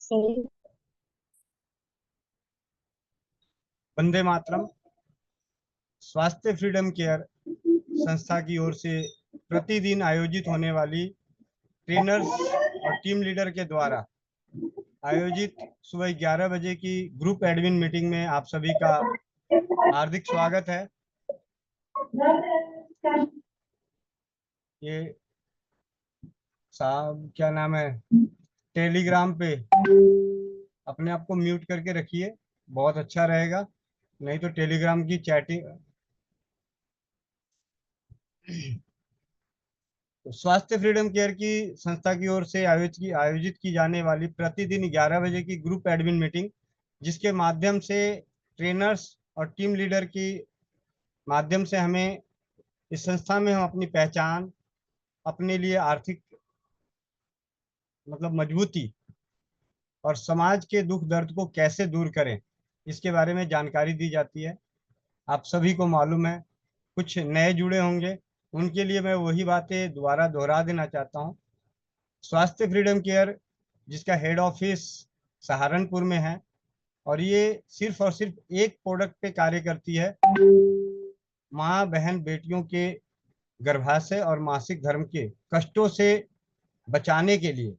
सही। वंदे मातरम। स्वास्थ्य freedom care संस्था की ओर से प्रतिदिन आयोजित होने वाली ट्रेनर्स और टीम लीडर के द्वारा आयोजित सुबह 11 बजे की ग्रुप एडमिन मीटिंग में आप सभी का हार्दिक स्वागत है। ये साहब क्या नाम है, टेलीग्राम पे अपने आप को म्यूट करके रखिए, बहुत अच्छा रहेगा। नहीं तो टेलीग्राम की चैटिंग। तो स्वास्थ्य फ्रीडम केयर की संस्था की ओर से आयोजित की जाने वाली प्रतिदिन 11 बजे की ग्रुप एडमिन मीटिंग, जिसके माध्यम से ट्रेनर्स और टीम लीडर की माध्यम से हमें इस संस्था में हम अपनी पहचान, अपने लिए आर्थिक मजबूती और समाज के दुख दर्द को कैसे दूर करें, इसके बारे में जानकारी दी जाती है। आप सभी को मालूम है, कुछ नए जुड़े होंगे, उनके लिए मैं वही बातें दोबारा दोहरा देना चाहता हूँ। स्वास्थ्य फ्रीडम केयर, जिसका हेड ऑफिस सहारनपुर में है, और ये सिर्फ और सिर्फ एक प्रोडक्ट पे कार्य करती है, माँ बहन बेटियों के गर्भाशय और मासिक धर्म के कष्टों से बचाने के लिए,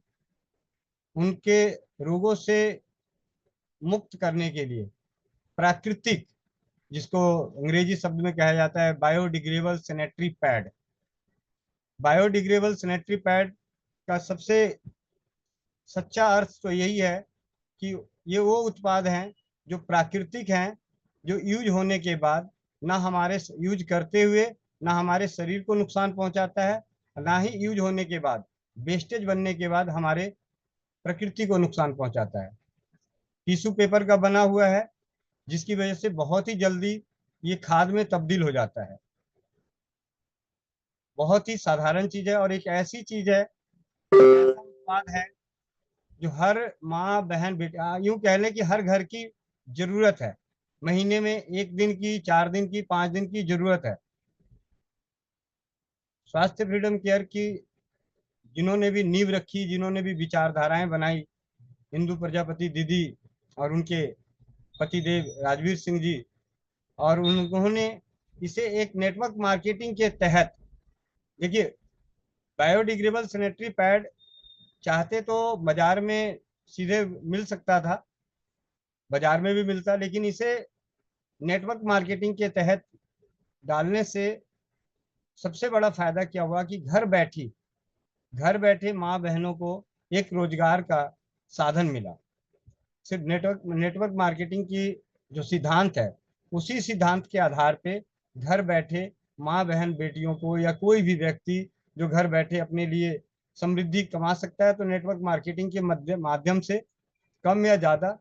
उनके रोगों से मुक्त करने के लिए प्राकृतिक, जिसको अंग्रेजी शब्द में कहा जाता है biodegradable sanitary pad. Biodegradable sanitary pad का सबसे सच्चा अर्थ तो यही है कि ये वो उत्पाद हैं जो प्राकृतिक हैं, जो यूज होने के बाद ना हमारे यूज करते हुए ना हमारे शरीर को नुकसान पहुंचाता है, ना ही यूज होने के बाद वेस्टेज बनने के बाद हमारे प्रकृति को नुकसान पहुंचाता है। टिश्यू पेपर का बना हुआ है, जिसकी वजह से बहुत ही जल्दी ये खाद में तब्दील हो जाता है। बहुत ही साधारण चीज है और एक ऐसी चीज है, ऐसा उत्पाद है जो हर माँ बहन बेटा, यूं कह लें कि हर घर की जरूरत है। महीने में 1 दिन की, 4 दिन की, 5 दिन की जरूरत है। स्वास्थ्य फ्रीडम केयर की जिन्होंने भी नींव रखी, जिन्होंने भी विचारधाराएं बनाई, इंदु प्रजापति दीदी और उनके पतिदेव राजवीर सिंह जी, और उन्होंने इसे एक नेटवर्क मार्केटिंग के तहत, देखिए, बायोडिग्रेडेबल सैनिटरी पैड चाहते तो बाजार में सीधे मिल सकता था, बाजार में भी मिलता, लेकिन इसे नेटवर्क मार्केटिंग के तहत डालने से सबसे बड़ा फायदा क्या हुआ कि घर बैठे माँ बहनों को एक रोजगार का साधन मिला। सिर्फ नेटवर्क मार्केटिंग की जो सिद्धांत है, उसी सिद्धांत के आधार पे घर बैठे माँ बहन बेटियों को या कोई भी व्यक्ति जो घर बैठे अपने लिए समृद्धि कमा सकता है, तो नेटवर्क मार्केटिंग के माध्यम से कम या ज्यादा,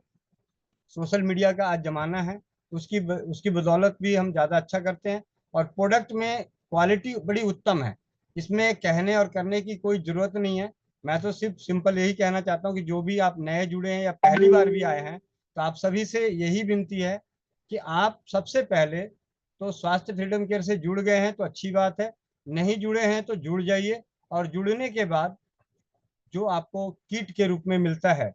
सोशल मीडिया का आज जमाना है, उसकी बदौलत भी हम ज़्यादा अच्छा करते हैं। और प्रोडक्ट में क्वालिटी बड़ी उत्तम है, इसमें कहने और करने की कोई ज़रूरत नहीं है। मैं तो सिर्फ सिंपल यही कहना चाहता हूँ कि जो भी आप नए जुड़े हैं या पहली बार भी आए हैं, तो आप सभी से यही विनती है कि आप सबसे पहले तो स्वास्थ्य फ्रीडम केयर से जुड़ गए हैं तो अच्छी बात है, नहीं जुड़े हैं तो जुड़ जाइए। और जुड़ने के बाद जो आपको किट के रूप में मिलता है,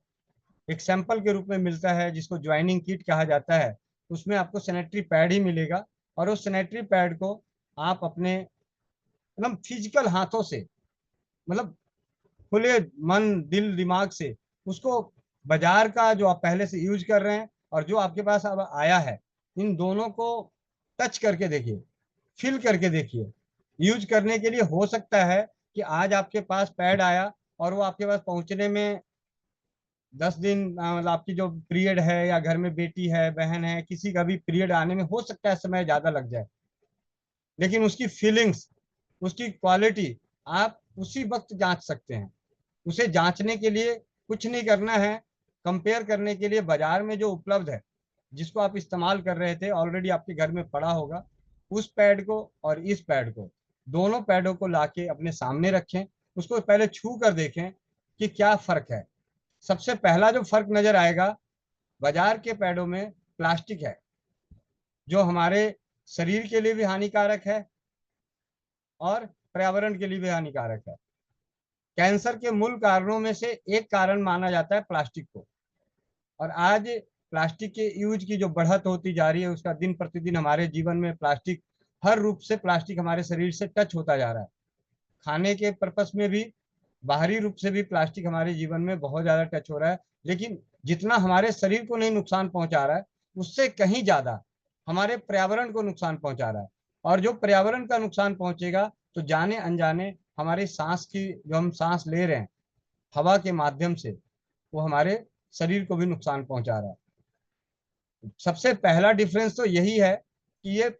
एक सैंपल के रूप में मिलता है, जिसको ज्वाइनिंग किट कहा जाता है, उसमें आपको सैनिटरी पैड ही मिलेगा। और उस सैनिटरी पैड को आप अपने फिजिकल हाथों से, मतलब खुले मन दिल दिमाग से उसको, बाजार का जो आप पहले से यूज कर रहे हैं और जो आपके पास अब आया है, इन दोनों को टच करके देखिए, फील करके देखिए। यूज करने के लिए हो सकता है कि आज आपके पास पैड आया और वो आपके पास पहुंचने में 10 दिन, मतलब आपकी जो पीरियड है या घर में बेटी है बहन है, किसी का भी पीरियड आने में हो सकता है समय ज्यादा लग जाए, लेकिन उसकी फीलिंग्स, उसकी क्वालिटी आप उसी वक्त जांच सकते हैं। उसे जांचने के लिए कुछ नहीं करना है, कंपेयर करने के लिए बाजार में जो उपलब्ध है, जिसको आप इस्तेमाल कर रहे थे ऑलरेडी आपके घर में पड़ा होगा, उस पैड को और इस पैड को, दोनों पैडों को लाके अपने सामने रखें, उसको पहले छू कर देखें कि क्या फर्क है। सबसे पहला जो फर्क नजर आएगा, बाजार के पैडों में प्लास्टिक है, जो हमारे शरीर के लिए भी हानिकारक है और पर्यावरण के लिए भी हानिकारक है। कैंसर के मूल कारणों में से एक कारण माना जाता है प्लास्टिक को। और आज प्लास्टिक के यूज की जो बढ़त होती जा रही है, उसका दिन प्रतिदिन हमारे जीवन में प्लास्टिक, हर रूप से प्लास्टिक हमारे शरीर से टच होता जा रहा है। खाने के पर्पस में भी, बाहरी रूप से भी प्लास्टिक हमारे जीवन में बहुत ज्यादा टच हो रहा है। लेकिन जितना हमारे शरीर को नहीं नुकसान पहुंचा रहा है, उससे कहीं ज्यादा हमारे पर्यावरण को नुकसान पहुंचा रहा है। और जो पर्यावरण का नुकसान पहुंचेगा, तो जाने अनजाने हमारी सांस की, जो हम सांस ले रहे हैं हवा के माध्यम से, वो हमारे शरीर को भी नुकसान पहुंचा रहा है। सबसे पहला डिफरेंस तो यही है कि ये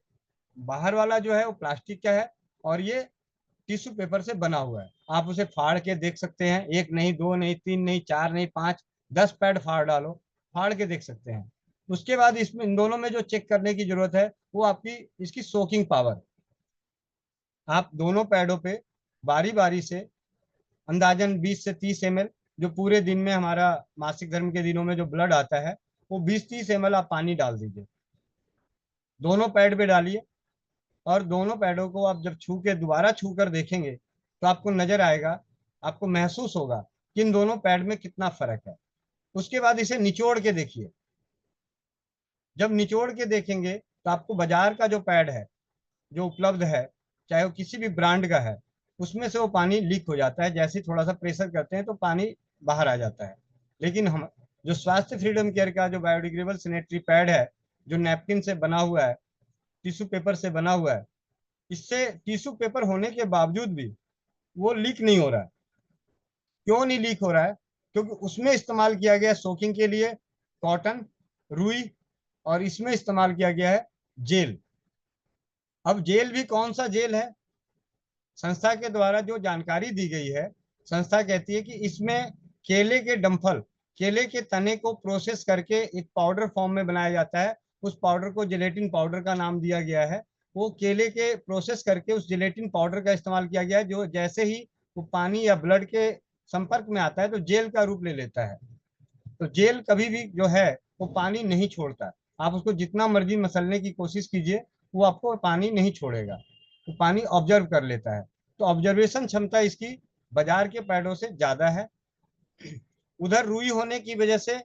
बाहर वाला जो है वो प्लास्टिक का है, और ये टिश्यू पेपर से बना हुआ है। आप उसे फाड़ के देख सकते हैं, एक नहीं, दो नहीं, तीन नहीं, चार नहीं, 5, 10 पैड फाड़ डालो, फाड़ के देख सकते हैं। उसके बाद इसमें, इन दोनों में जो चेक करने की जरूरत है, वो आपकी इसकी सोकिंग पावर। आप दोनों पैडों पे बारी बारी से अंदाजन 20 से 30 ml, जो पूरे दिन में हमारा मासिक धर्म के दिनों में जो ब्लड आता है, वो 20-30 ml आप पानी डाल दीजिए, दोनों पैड पे डालिए। और दोनों पैडों को आप जब छू के दोबारा छू कर देखेंगे, तो आपको नजर आएगा, आपको महसूस होगा कि इन दोनों पैड में कितना फर्क है। उसके बाद इसे निचोड़ के देखिए। जब निचोड़ के देखेंगे, तो आपको बाजार का जो पैड है, जो उपलब्ध है, चाहे वो किसी भी ब्रांड का है, उसमें से वो पानी लीक हो जाता है। जैसे ही थोड़ा सा प्रेशर करते हैं, तो पानी बाहर आ जाता है। लेकिन हम जो स्वास्थ्य फ्रीडम केयर का जो बायोडिग्रेडेबल सैनिटरी पैड है, जो नैपकिन से बना हुआ है, टिश्यू पेपर से बना हुआ है, इससे टिश्यू पेपर होने के बावजूद भी वो लीक नहीं हो रहा है। क्यों नहीं लीक हो रहा है? क्योंकि उसमें इस्तेमाल किया गया सोकिंग के लिए कॉटन, रुई, और इसमें इस्तेमाल किया गया है जेल। अब जेल भी कौन सा जेल है? संस्था के द्वारा जो जानकारी दी गई है, संस्था कहती है कि इसमें केले के डंठल, केले के तने को प्रोसेस करके एक पाउडर फॉर्म में बनाया जाता है। उस पाउडर को जिलेटिन पाउडर का नाम दिया गया है। वो केले के प्रोसेस करके उस जिलेटिन पाउडर का इस्तेमाल किया गया है, जो जैसे ही वो पानी या ब्लड के संपर्क में आता है, तो जेल का रूप ले लेता है। तो जेल कभी भी जो है, वो पानी नहीं छोड़ता। आप उसको जितना मर्जी मसलने की कोशिश कीजिए, वो आपको पानी नहीं छोड़ेगा। वो पानी ऑब्जर्व कर लेता है। तो ऑब्जर्वेशन क्षमता इसकी बाजार के पैडों से ज्यादा है। उधर रुई होने की वजह से,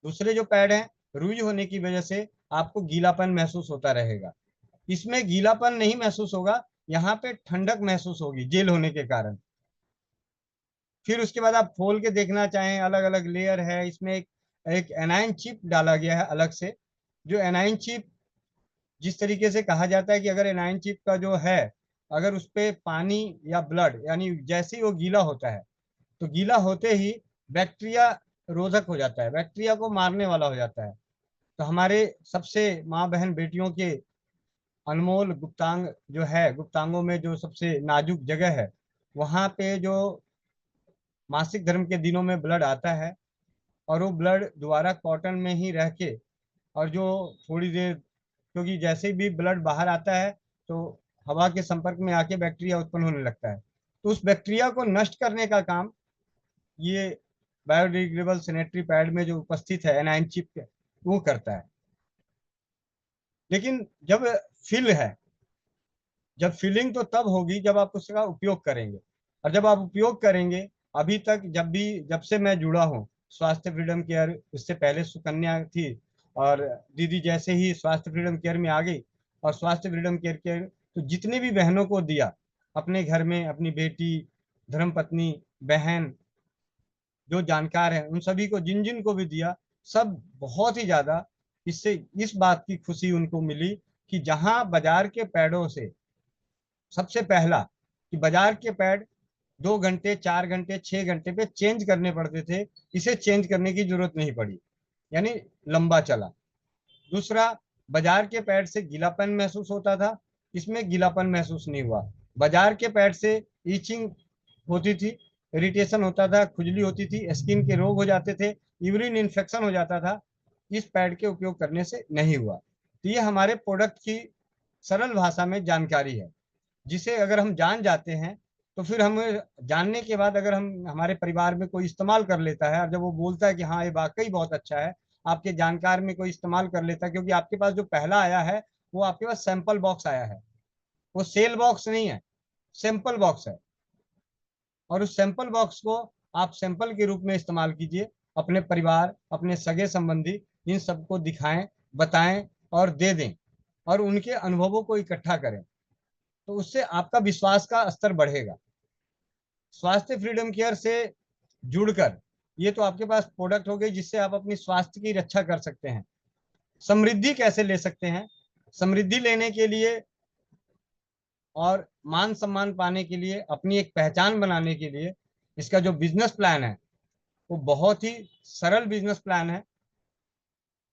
दूसरे जो पैड हैं, रुई होने की वजह से आपको गीलापन महसूस होता रहेगा। इसमें गीलापन नहीं महसूस होगा, यहाँ पे ठंडक महसूस होगी जेल होने के कारण। फिर उसके बाद आप खोल के देखना चाहें, अलग अलग लेयर है इसमें। एक एनाइन चिप डाला गया है अलग से। जो एनाइन चिप, जिस तरीके से कहा जाता है कि अगर एनाइन चिप का जो है, अगर उस पे पानी या ब्लड, यानी जैसे ही वो गीला होता है, तो गीला होते ही बैक्टीरिया रोधक हो जाता है, बैक्टीरिया को मारने वाला हो जाता है। तो हमारे सबसे माँ बहन बेटियों के अनमोल गुप्तांग जो है, गुप्तांगों में जो सबसे नाजुक जगह है, वहां पे जो मासिक धर्म के दिनों में ब्लड आता है, और वो ब्लड दोबारा कॉटन में ही रह के, और जो थोड़ी देर, क्योंकि जैसे भी ब्लड बाहर आता है, तो हवा के संपर्क में आके बैक्टीरिया उत्पन्न होने लगता है। तो उस बैक्टीरिया को नष्ट करने का काम ये बायोडिग्रेडेबल सैनिटरी पैड में जो उपस्थित है एनाइन चिप, वो करता है। लेकिन जब फिल है, जब फिलिंग तो तब होगी जब आप उसका उपयोग करेंगे। और जब आप उपयोग करेंगे, अभी तक जब से मैं जुड़ा हूँ स्वास्थ्य फ्रीडम केयर, इससे पहले सुकन्या थी, और दीदी जैसे ही स्वास्थ्य फ्रीडम केयर में आ गई, और स्वास्थ्य फ्रीडम केयर के तो जितने भी बहनों को दिया अपने घर में, अपनी बेटी, धर्मपत्नी, बहन, जो जानकार है, उन सभी को, जिन जिन को भी दिया, सब बहुत ही ज्यादा इससे इस बात की खुशी उनको मिली कि जहां बाजार के पैडों से, सबसे पहला, कि बाजार के पैड 2 घंटे, 4 घंटे, 6 घंटे पे चेंज करने पड़ते थे, इसे चेंज करने की जरूरत नहीं पड़ी, यानी लंबा चला। दूसरा, बाजार के पैड से गीलापन महसूस होता था, इसमें गीलापन महसूस नहीं हुआ। बाजार के पैड से ईचिंग होती थी, इरिटेशन होता था, खुजली होती थी, स्किन के रोग हो जाते थे, यूरिन इन्फेक्शन हो जाता था। इस पैड के उपयोग करने से नहीं हुआ। तो ये हमारे प्रोडक्ट की सरल भाषा में जानकारी है, जिसे अगर हम जान जाते हैं, तो फिर हम जानने के बाद अगर हम, हमारे परिवार में कोई इस्तेमाल कर लेता है, और जब वो बोलता है कि हाँ ये वाकई बहुत अच्छा है, आपके जानकार में कोई इस्तेमाल कर लेता है, क्योंकि आपके पास जो पहला आया है, वो आपके पास सैंपल बॉक्स आया है, वो सेल बॉक्स नहीं है, सैंपल बॉक्स है। और उस सैंपल बॉक्स को आप सैंपल के रूप में इस्तेमाल कीजिए। अपने परिवार, अपने सगे संबंधी, इन सबको दिखाएं, बताएं और दे दें, और उनके अनुभवों को इकट्ठा करें। तो उससे आपका विश्वास का स्तर बढ़ेगा। स्वास्थ्य फ्रीडम केयर से जुड़कर, ये तो आपके पास प्रोडक्ट हो गई जिससे आप अपनी स्वास्थ्य की रक्षा कर सकते हैं। समृद्धि कैसे ले सकते हैं? समृद्धि लेने के लिए और मान सम्मान पाने के लिए, अपनी एक पहचान बनाने के लिए, इसका जो बिजनेस प्लान है वो बहुत ही सरल बिजनेस प्लान है।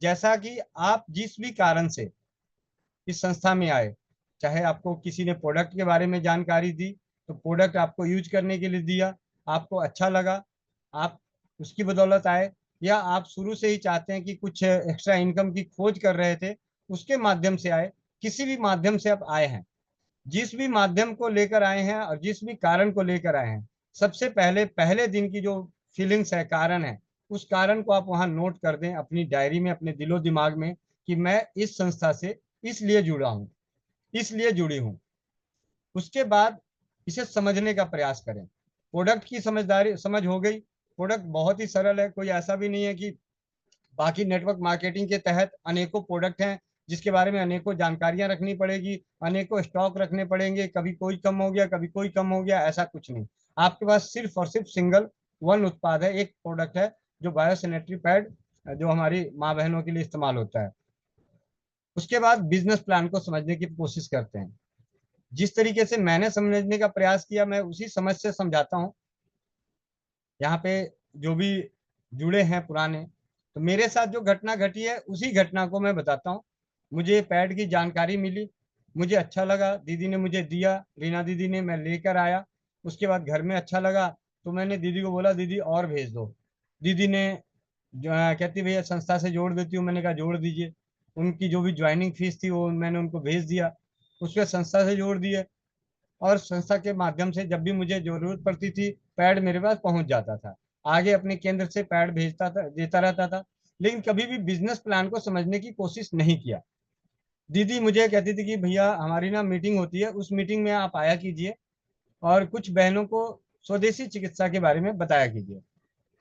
जैसा कि आप जिस भी कारण से इस संस्था में आए, चाहे आपको किसी ने प्रोडक्ट के बारे में जानकारी दी, तो प्रोडक्ट आपको यूज करने के लिए दिया, आपको अच्छा लगा, आप उसकी बदौलत आए, या आप शुरू से ही चाहते हैं कि कुछ एक्स्ट्रा इनकम की खोज कर रहे थे, उसके माध्यम से आए, किसी भी माध्यम से आप आए हैं, जिस भी माध्यम को लेकर आए हैं और जिस भी कारण को लेकर आए हैं, सबसे पहले पहले दिन की जो फीलिंग्स है, कारण है, उस कारण को आप वहां नोट कर दें अपनी डायरी में, अपने दिलो दिमाग में, कि मैं इस संस्था से इसलिए जुड़ा हूं, इसलिए जुड़ी हूं। उसके बाद इसे समझने का प्रयास करें। प्रोडक्ट की समझदारी समझ हो गई। प्रोडक्ट बहुत ही सरल है, कोई ऐसा भी नहीं है कि बाकी नेटवर्क मार्केटिंग के तहत अनेकों प्रोडक्ट हैं जिसके बारे में अनेकों जानकारियां रखनी पड़ेगी, अनेकों स्टॉक रखने पड़ेंगे, कभी कोई कम हो गया, कभी कोई कम हो गया, ऐसा कुछ नहीं। आपके पास सिर्फ और सिर्फ सिंगल वन उत्पाद है, एक प्रोडक्ट है, जो बायो सैनिटरी पैड, जो हमारी माँ बहनों के लिए इस्तेमाल होता है। उसके बाद बिजनेस प्लान को समझने की कोशिश करते हैं। जिस तरीके से मैंने समझने का प्रयास किया, मैं उसी समझ से समझाता हूँ। यहाँ पे जो भी जुड़े हैं पुराने, तो मेरे साथ जो घटना घटी है उसी घटना को मैं बताता हूँ। मुझे पैड की जानकारी मिली, मुझे अच्छा लगा, दीदी ने मुझे दिया, रीना दीदी ने, मैं लेकर आया। उसके बाद घर में अच्छा लगा तो मैंने दीदी को बोला दीदी और भेज दो। दीदी ने जो कहती भैया संस्था से जोड़ देती हूँ, मैंने कहा जोड़ दीजिए। उनकी जो भी ज्वाइनिंग फीस थी वो मैंने उनको भेज दिया, उसके संस्था से जोड़ दिए। और संस्था के माध्यम से जब भी मुझे जरूरत पड़ती थी, पैड मेरे पास पहुंच जाता था। आगे अपने केंद्र से पैड भेजता था, देता रहता था, लेकिन कभी भी बिजनेस प्लान को समझने की कोशिश नहीं किया। दीदी मुझे कहती थी कि भैया हमारी ना मीटिंग होती है, उस मीटिंग में आप आया कीजिए और कुछ बहनों को स्वदेशी चिकित्सा के बारे में बताया कीजिए।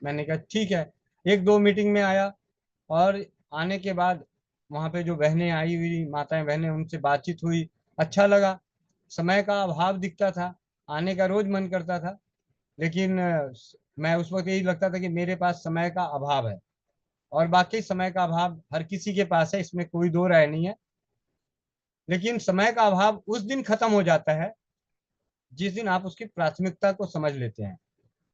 मैंने कहा ठीक है। एक दो मीटिंग में आया, और आने के बाद वहाँ पे जो बहनें आई हुई, माताएं बहनें, उनसे बातचीत हुई, अच्छा लगा। समय का अभाव दिखता था, आने का रोज मन करता था, लेकिन मैं उस वक्त यही लगता था कि मेरे पास समय का अभाव है। और बाकी समय का अभाव हर किसी के पास है, इसमें कोई दो राय नहीं है। लेकिन समय का अभाव उस दिन खत्म हो जाता है जिस दिन आप उसकी प्राथमिकता को समझ लेते हैं,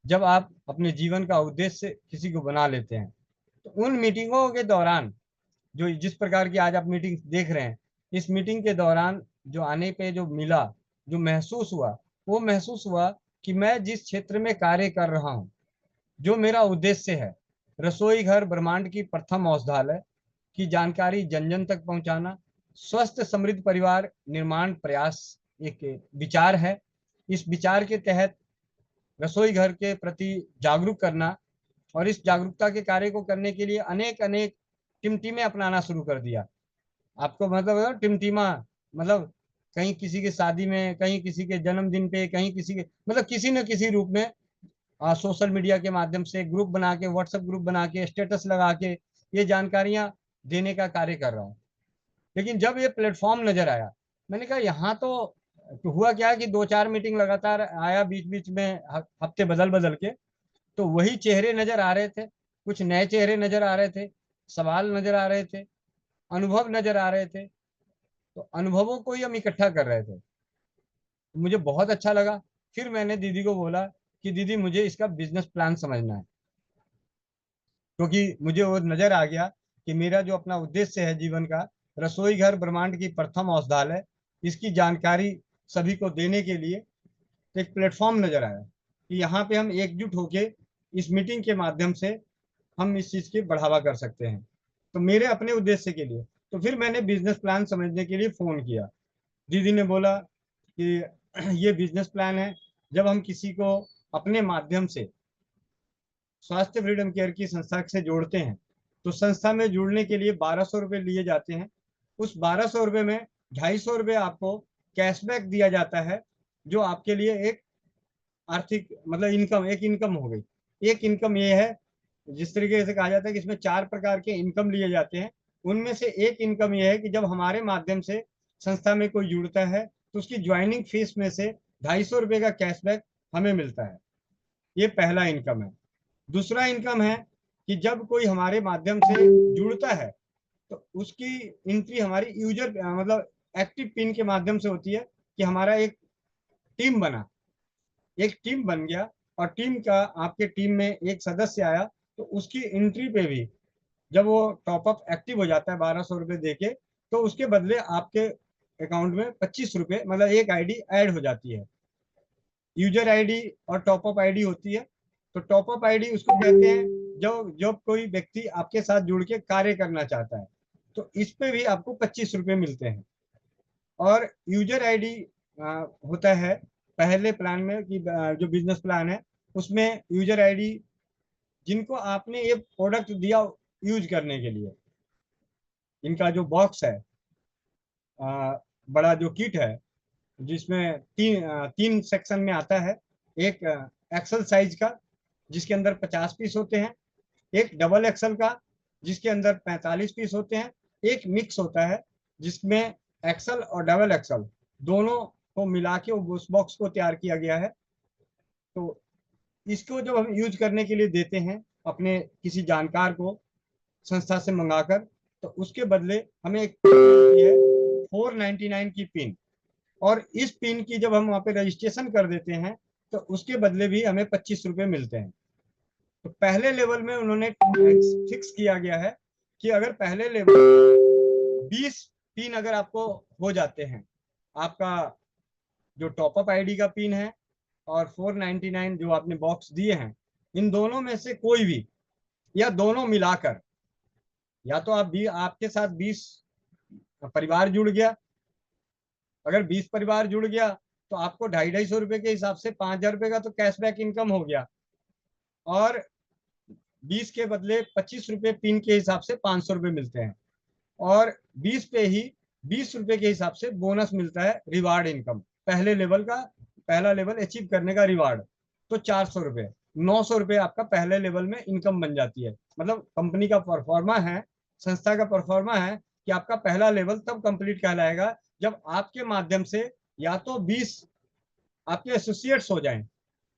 जब आप अपने जीवन का उद्देश्य किसी को बना लेते हैं। तो उन मीटिंगों के दौरान, जो जिस प्रकार की आज आप मीटिंग देख रहे हैं, इस मीटिंग के दौरान जो आने पे जो मिला, जो महसूस हुआ, वो महसूस हुआ कि मैं जिस क्षेत्र में कार्य कर रहा हूँ, जो मेरा उद्देश्य है, रसोई घर ब्रह्मांड की प्रथम औषधालय की जानकारी जन जन तक पहुंचाना, स्वस्थ समृद्ध परिवार निर्माण प्रयास एक विचार है। इस विचार के तहत रसोई घर के प्रति जागरूक करना, और इस जागरूकता के कार्य को करने के लिए अनेक अनेक टिमटिमें अपनाना शुरू कर दिया। आपको मतलब टिमटिमा, मतलब कहीं किसी के शादी में, कहीं किसी के जन्मदिन पे, कहीं किसी के, मतलब किसी न किसी रूप में सोशल मीडिया के माध्यम से ग्रुप बना के, व्हाट्सएप ग्रुप बना के, स्टेटस लगा के ये जानकारियां देने का कार्य कर रहा हूँ। लेकिन जब ये प्लेटफॉर्म नजर आया, मैंने कहा यहाँ तो हुआ क्या कि दो चार मीटिंग लगातार आया, बीच बीच में हफ्ते बदल बदल के, तो वही चेहरे नजर आ रहे थे, कुछ नए चेहरे नजर आ रहे थे, सवाल नजर आ रहे थे, अनुभव नजर आ रहे थे। तो अनुभवों को ही हम इकट्ठा कर रहे थे। मुझे बहुत अच्छा लगा। फिर मैंने दीदी को बोला कि दीदी मुझे इसका बिजनेस प्लान समझना है, क्योंकि मुझे वो नजर आ गया कि मेरा जो अपना उद्देश्य है जीवन का, रसोई घर ब्रह्मांड की प्रथम औषधालय, इसकी जानकारी सभी को देने के लिए एक प्लेटफॉर्म नजर आया कि यहाँ पे हम एकजुट होके इस मीटिंग के माध्यम से हम इस चीज की बढ़ावा कर सकते हैं। तो मेरे अपने उद्देश्य के लिए, तो फिर मैंने बिजनेस प्लान समझने के लिए फोन किया। दीदी ने बोला कि ये बिजनेस प्लान है। जब हम किसी को अपने माध्यम से स्वास्थ्य फ्रीडम केयर की संस्था से जोड़ते हैं, तो संस्था में जुड़ने के लिए 1200 रुपये लिए जाते हैं। उस 1200 रुपये में 250 रुपये आपको कैशबैक दिया जाता है, जो आपके लिए एक आर्थिक मतलब इनकम, एक इनकम हो गई। एक इनकम ये है जिस तरीके से कहा जाता है कि इसमें 4 प्रकार के इनकम लिए जाते हैं, उनमें से एक इनकम यह है कि जब हमारे माध्यम से संस्था में कोई जुड़ता है तो उसकी ज्वाइनिंग फीस में से 250 रुपये का कैशबैक हमें मिलता है। ये पहला इनकम है। दूसरा इनकम है कि जब कोई हमारे माध्यम से जुड़ता है तो उसकी एंट्री हमारी यूजर मतलब एक्टिव पिन के माध्यम से होती है कि हमारा एक टीम बना, एक टीम बन गया और टीम का आपके टीम में एक सदस्य आया तो उसकी एंट्री पे भी जब वो टॉपअप एक्टिव हो जाता है 1200 रुपये देके, तो उसके बदले आपके अकाउंट में 25 रुपये मतलब एक आईडी ऐड हो जाती है। यूजर आईडी और टॉपअप आईडी होती है। तो टॉपअप आईडी उसको कहते हैं जब जब कोई व्यक्ति आपके साथ जुड़ के कार्य करना चाहता है, तो इस पे भी आपको 25 रुपये मिलते हैं। और यूजर आईडी होता है पहले प्लान में कि जो बिजनेस प्लान है उसमें यूजर आईडी जिनको आपने ये प्रोडक्ट दिया यूज करने के लिए, इनका जो बॉक्स है, बड़ा जो किट है जिसमें तीन सेक्शन में आता है। एक एक्सल साइज का जिसके अंदर 50 पीस होते हैं, एक डबल एक्सल का जिसके अंदर 45 पीस होते हैं, एक मिक्स होता है जिसमें एक्सल और डबल एक्सल दोनों को मिला के उस बॉक्स को तैयार किया गया है। तो इसको जब हम यूज करने के लिए देते हैं अपने किसी जानकार को संस्था से मंगाकर, तो उसके बदले हमें एक मिलती है 499 की पिन। और इस पिन की जब हम वहाँ पे रजिस्ट्रेशन कर देते हैं तो उसके बदले भी हमें 25 रुपये मिलते हैं। तो पहले लेवल में उन्होंने फिक्स किया गया है कि अगर पहले लेवल 20 पिन अगर आपको हो जाते हैं, आपका जो टॉपअप आईडी का पिन है और 499 जो आपने बॉक्स दिए हैं, इन दोनों में से कोई भी या दोनों मिलाकर, या तो आप भी आपके साथ 20 परिवार जुड़ गया, अगर 20 परिवार जुड़ गया तो आपको 250 रुपये के हिसाब से 5000 रुपये का तो कैशबैक इनकम हो गया, और 20 के बदले 25 रुपये पिन के हिसाब से 500 रुपये मिलते हैं, और 20 पे ही 20 रुपये के हिसाब से बोनस मिलता है रिवार्ड इनकम, पहले लेवल का, पहला लेवल अचीव करने का रिवार्ड। तो 400 रुपये, 900 रुपये आपका पहले लेवल में इनकम बन जाती है। मतलब कंपनी का परफॉर्मा है, संस्था का परफॉर्मा है कि आपका पहला लेवल तब कंप्लीट कहलाएगा जब आपके माध्यम से या तो 20 आपके एसोसिएट्स हो जाएं,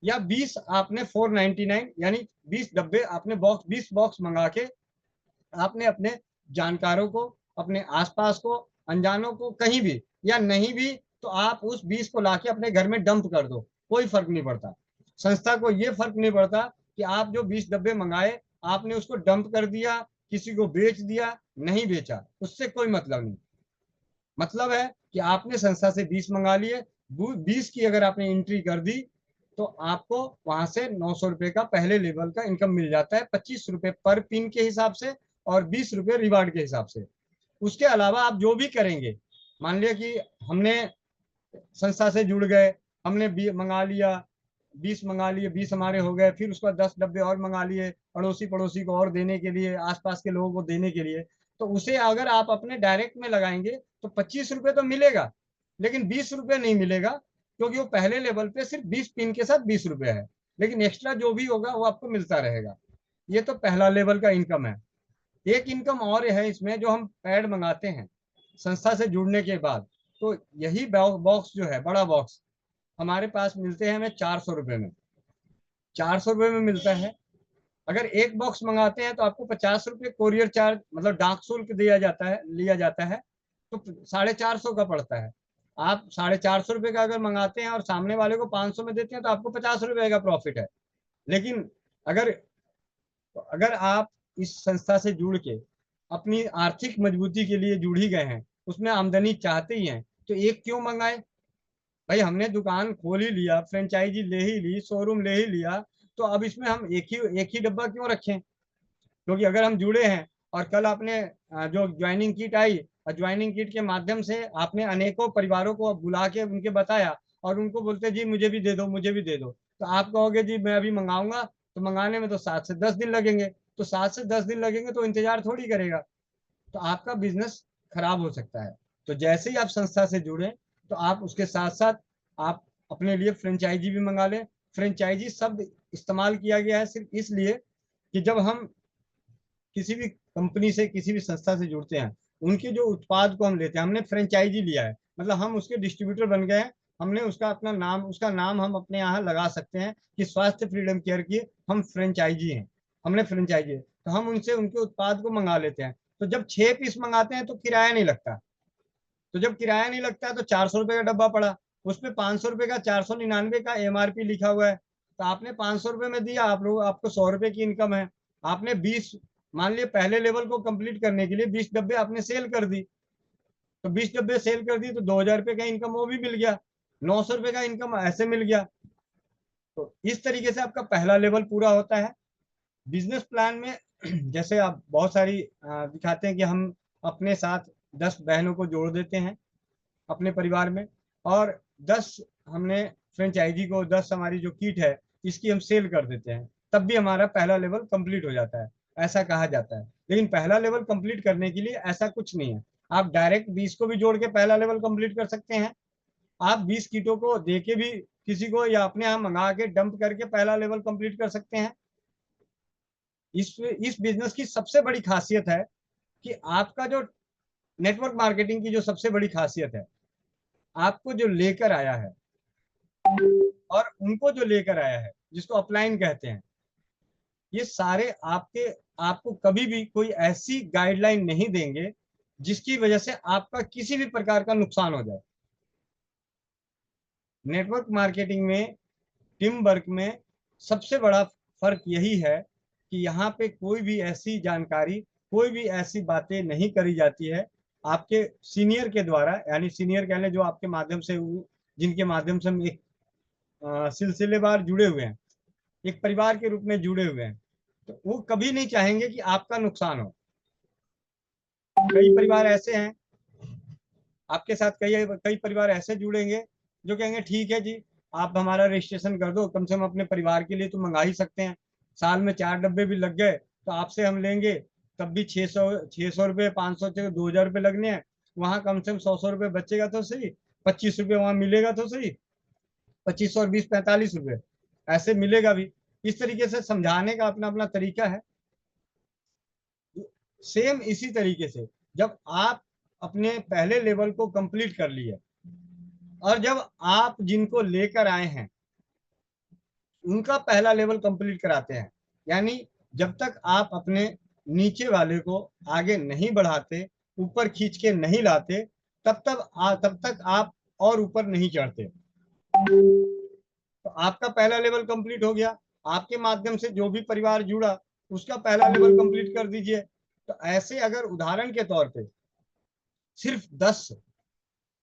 या 20 आपने 499 यानी 20 डब्बे आपने बॉक्स 20 बॉक्स मंगा के आपने अपने जानकारों को, अपने आसपास को, अनजानों को, कहीं भी, या नहीं भी तो आप उस 20 को लाके अपने घर में डंप कर दो, कोई फर्क नहीं पड़ता। संस्था को ये फर्क नहीं पड़ता कि आप जो 20 डब्बे मंगाए आपने उसको डंप कर दिया, किसी को बेच दिया, नहीं बेचा, उससे कोई मतलब नहीं। मतलब है कि आपने संस्था से 20 मंगा लिए, 20 की अगर आपने एंट्री कर दी तो आपको वहां से 900 रुपये का पहले लेवल का इनकम मिल जाता है, 25 रुपये पर पिन के हिसाब से और 20 रुपये रिवार्ड के हिसाब से। उसके अलावा आप जो भी करेंगे, मान लिया कि हमने संस्था से जुड़ गए, हमने मंगा लिया, 20 मंगा लिए, 20 हमारे हो गए, फिर उसके बाद 10 डब्बे और मंगा लिए अड़ोसी पड़ोसी को और देने के लिए, आसपास के लोगों को देने के लिए, तो उसे अगर आप अपने डायरेक्ट में लगाएंगे तो 25 रुपये तो मिलेगा, लेकिन 20 रुपये नहीं मिलेगा, क्योंकि वो पहले लेवल पे सिर्फ 20 पिन के साथ 20 रुपये है, लेकिन एक्स्ट्रा जो भी होगा वो आपको मिलता रहेगा। ये तो पहला लेवल का इनकम है। एक इनकम और है इसमें, जो हम पैड मंगाते हैं संस्था से जुड़ने के बाद, तो यही बॉक्स जो है, बड़ा बॉक्स हमारे पास मिलते हैं हमें 400 रुपये में, 400 रुपये में मिलता है। अगर एक बॉक्स मंगाते हैं तो आपको 50 रुपये कोरियर चार्ज मतलब डाक शुल्क दिया जाता है, लिया जाता है, तो 450 का पड़ता है। आप 450 रुपये का अगर मंगाते हैं और सामने वाले को 500 में देते हैं तो आपको 50 रुपये का प्रॉफिट है। लेकिन अगर अगर आप इस संस्था से जुड़ के अपनी आर्थिक मजबूती के लिए जुड़ ही गए हैं, उसमें आमदनी चाहते ही हैं, तो एक क्यों मंगाए? भाई हमने दुकान खोल ही लिया, फ्रेंचाइजी ले ही ली, शोरूम ले ही लिया, तो अब इसमें हम एक ही डब्बा क्यों रखें? क्योंकि अगर हम जुड़े हैं और कल आपने जो ज्वाइनिंग किट आई और ज्वाइनिंग किट के माध्यम से आपने अनेकों परिवारों को बुला के उनके बताया और उनको बोलते जी मुझे भी दे दो, मुझे भी दे दो, तो आप कहोगे जी मैं अभी मंगाऊंगा, तो मंगाने में तो 7 से 10 दिन लगेंगे, तो 7 से 10 दिन लगेंगे तो इंतजार थोड़ी करेगा, तो आपका बिजनेस खराब हो सकता है। तो जैसे ही आप संस्था से जुड़े तो आप उसके साथ साथ आप अपने लिए फ्रेंचाइजी भी मंगा लें। फ्रेंचाइजी शब्द इस्तेमाल किया गया है सिर्फ इसलिए कि जब हम किसी भी कंपनी से, किसी भी संस्था से जुड़ते हैं, उनके जो उत्पाद को हम लेते हैं, हमने फ्रेंचाइजी लिया है, मतलब हम उसके डिस्ट्रीब्यूटर बन गए हैं, हमने उसका अपना नाम, उसका नाम हम अपने यहाँ लगा सकते हैं कि स्वास्थ्य फ्रीडम केयर की हम फ्रेंचाइजी हैं, हमने फ्रेंचाइजी है, तो हम उनसे उनके उत्पाद को मंगा लेते हैं। तो जब 6 पीस मंगाते हैं तो किराया नहीं लगता, तो जब किराया नहीं लगता है तो 400 रुपये का डब्बा पड़ा, उस पर 500 रुपये का, 499 का एमआरपी लिखा हुआ है, तो आपने 500 रुपये में दिया, आप लोग, आपको 100 रुपये की इनकम है, आपने 20, मान लिया पहले लेवल को कंप्लीट करने के लिए 20 डब्बे आपने सेल कर दी, तो 20 डब्बे सेल कर दी तो 2000 रुपये का इनकम वो भी मिल गया, 900 रुपये का इनकम ऐसे मिल गया। तो इस तरीके से आपका पहला लेवल पूरा होता है। बिजनेस प्लान में जैसे आप बहुत सारी दिखाते हैं कि हम अपने साथ 10 बहनों को जोड़ देते हैं अपने परिवार में, और 10 हमने फ्रेंचाइजी को, 10 हमारी जो किट है इसकी हम सेल कर देते हैं, तब भी हमारा पहला लेवल कंप्लीट हो जाता है, ऐसा कहा जाता है। लेकिन पहला लेवल कंप्लीट करने के लिए ऐसा कुछ नहीं है, आप डायरेक्ट 20 को भी जोड़ के पहला लेवल कंप्लीट कर सकते हैं, आप 20 किटों को दे के भी किसी को, या अपने यहाँ मंगा के डंप करके पहला लेवल कंप्लीट कर सकते हैं। इस बिजनेस की सबसे बड़ी खासियत है कि आपका जो नेटवर्क मार्केटिंग की जो सबसे बड़ी खासियत है, आपको जो लेकर आया है और उनको जो लेकर आया है, जिसको अपलाइन कहते हैं, ये सारे आपको कभी भी कोई ऐसी गाइडलाइन नहीं देंगे जिसकी वजह से आपका किसी भी प्रकार का नुकसान हो जाए। नेटवर्क मार्केटिंग में, टीम वर्क में सबसे बड़ा फर्क यही है कि यहाँ पे कोई भी ऐसी जानकारी, कोई भी ऐसी बातें नहीं करी जाती है आपके सीनियर के द्वारा, यानी सीनियर कह लें जो आपके माध्यम से, जिनके माध्यम से हम एक सिलसिलेवार जुड़े हुए हैं, एक परिवार के रूप में जुड़े हुए हैं, तो वो कभी नहीं चाहेंगे कि आपका नुकसान हो। कई परिवार ऐसे हैं आपके साथ, कई कई परिवार ऐसे जुड़ेंगे जो कहेंगे ठीक है जी, आप हमारा रजिस्ट्रेशन कर दो, कम से कम अपने परिवार के लिए तो मंगा ही सकते हैं, साल में 4 डब्बे भी लग गए तो आपसे हम लेंगे, तब भी 600 रुपये, 500 से 2000 रुपये लगने हैं, वहां कम से कम 100 रुपये बचेगा तो सही, 25 रुपये वहां मिलेगा तो सही, 25 और 20, 45 रुपये ऐसे मिलेगा भी। इस तरीके से समझाने का अपना अपना तरीका है। सेम इसी तरीके से जब आप अपने पहले लेवल को कंप्लीट कर लिए, और जब आप जिनको लेकर आए हैं उनका पहला लेवल कंप्लीट कराते हैं, यानी जब तक आप अपने नीचे वाले को आगे नहीं बढ़ाते, ऊपर खींच के नहीं लाते, तब तक आप और ऊपर नहीं चढ़ते। तो आपका पहला लेवल कंप्लीट हो गया, आपके माध्यम से जो भी परिवार जुड़ा उसका पहला लेवल कंप्लीट कर दीजिए। तो ऐसे अगर उदाहरण के तौर पे सिर्फ 10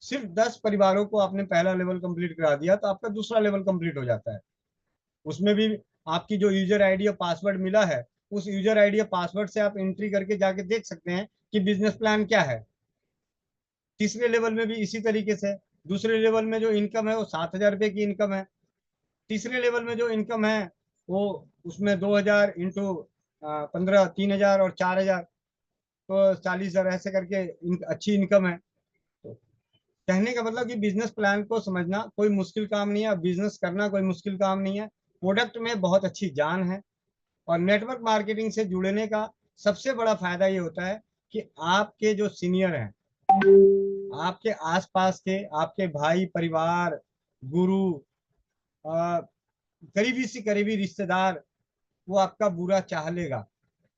सिर्फ 10 परिवारों को आपने पहला लेवल कंप्लीट करा दिया तो आपका दूसरा लेवल कंप्लीट हो जाता है। उसमें भी आपकी जो यूजर आईडी और पासवर्ड मिला है, उस यूजर आईडी और पासवर्ड से आप एंट्री करके जाके देख सकते हैं कि बिजनेस प्लान क्या है। तीसरे लेवल में भी इसी तरीके से, दूसरे लेवल में जो इनकम है वो 7,000 रुपये की इनकम है, तीसरे लेवल में जो इनकम है वो, उसमें 2,000 इंटू 15, 3,000 और 4,000, तो 40,000 ऐसे करके अच्छी इनकम है। तो कहने का मतलब कि बिजनेस प्लान को समझना कोई मुश्किल काम नहीं है, बिजनेस करना कोई मुश्किल काम नहीं है, प्रोडक्ट में बहुत अच्छी जान है। और नेटवर्क मार्केटिंग से जुड़ने का सबसे बड़ा फायदा ये होता है कि आपके जो सीनियर हैं, आपके आसपास के, आपके भाई, परिवार, गुरु, करीबी से करीबी रिश्तेदार, वो आपका बुरा चाह लेगा,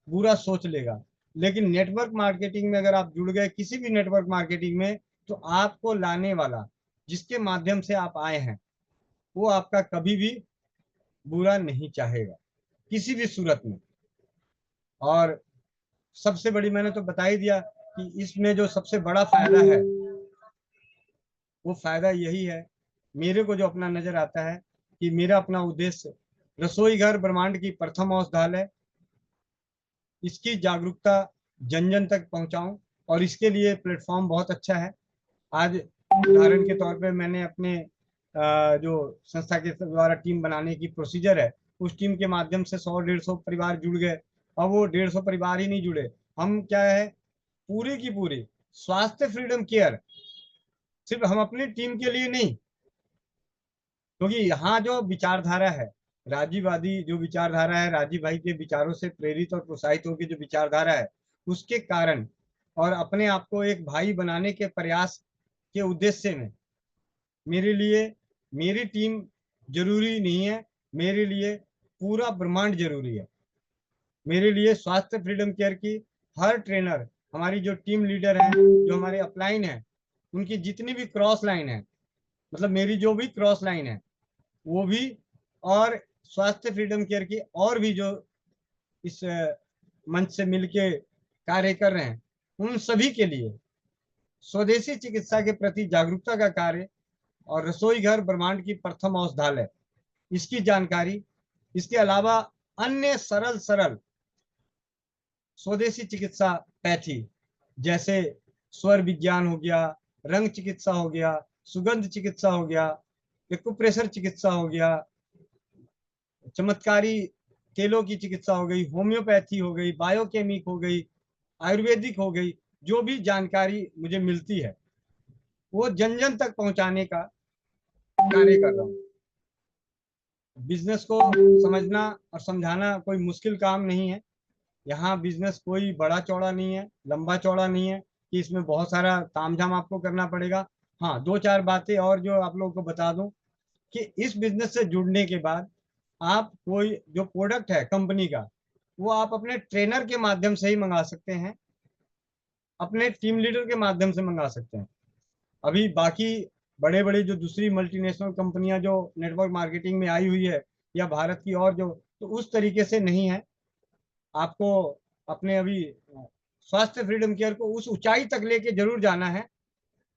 बुरा सोच लेगा। लेकिन नेटवर्क मार्केटिंग में अगर आप जुड़ गए, किसी भी नेटवर्क मार्केटिंग में, तो आपको लाने वाला, जिसके माध्यम से आप आए हैं, वो आपका कभी भी बुरा नहीं चाहेगा किसी भी सूरत में। और सबसे बड़ी, मैंने तो बता ही दिया कि इसमें जो सबसे बड़ा फायदा है वो फायदा यही है, मेरे को जो अपना नजर आता है कि मेरा अपना उद्देश्य रसोई घर ब्रह्मांड की प्रथम औषधालय, इसकी जागरूकता जन जन तक पहुंचाऊं, और इसके लिए प्लेटफॉर्म बहुत अच्छा है। आज उदाहरण के तौर पे मैंने अपने जो संस्था के द्वारा टीम बनाने की प्रोसीजर है, उस टीम के माध्यम से 100-150 परिवार जुड़ गए। अब वो 150 परिवार ही नहीं जुड़े, हम क्या है, पूरी की पूरी स्वास्थ्य फ्रीडम केयर सिर्फ हम अपनी टीम के लिए नहीं, क्योंकि यहाँ जो विचारधारा है राजीववादी जो विचारधारा है, राजीव भाई के विचारों से प्रेरित और प्रोत्साहित होकर जो विचारधारा है, उसके कारण और अपने आप को एक भाई बनाने के प्रयास के उद्देश्य में मेरे लिए मेरी टीम जरूरी नहीं है, मेरे लिए पूरा ब्रह्मांड जरूरी है। मेरे लिए स्वास्थ्य फ्रीडम केयर की हर ट्रेनर, हमारी जो टीम लीडर हैं, जो हमारे अपलाइन है, उनकी जितनी भी क्रॉस लाइन है, मतलब मेरी जो भी क्रॉस लाइन है वो भी, और स्वास्थ्य फ्रीडम केयर की और भी जो इस मंच से मिलके कार्य कर रहे हैं, उन सभी के लिए स्वदेशी चिकित्सा के प्रति जागरूकता का कार्य और रसोई घर ब्रह्मांड की प्रथम औषधालय, इसकी जानकारी, इसके अलावा अन्य सरल सरल स्वदेशी चिकित्सा पैथी, जैसे स्वर विज्ञान हो गया, रंग चिकित्सा हो गया, सुगंध चिकित्सा हो गया, एक्यूप्रेशर चिकित्सा हो गया, चमत्कारी तेलों की चिकित्सा हो गई, होम्योपैथी हो गई, बायोकेमिक हो गई, आयुर्वेदिक हो गई, जो भी जानकारी मुझे मिलती है वो जन जन तक पहुंचाने का कार्य कर रहा हूँ। बिजनेस को समझना और समझाना कोई मुश्किल काम नहीं है। यहाँ बिजनेस कोई बड़ा चौड़ा नहीं है, लंबा चौड़ा नहीं है कि इसमें बहुत सारा तामझाम आपको करना पड़ेगा। हाँ, दो चार बातें और जो आप लोगों को बता दूं कि इस बिजनेस से जुड़ने के बाद आप कोई जो प्रोडक्ट है कंपनी का, वो आप अपने ट्रेनर के माध्यम से ही मंगा सकते हैं, अपने टीम लीडर के माध्यम से मंगा सकते हैं। अभी बाकी बड़े बड़े जो दूसरी मल्टीनेशनल कंपनियां जो नेटवर्क मार्केटिंग में आई हुई है, या भारत की और जो, तो उस तरीके से नहीं है। आपको अपने अभी स्वास्थ्य फ्रीडम केयर को उस ऊंचाई तक लेके जरूर जाना है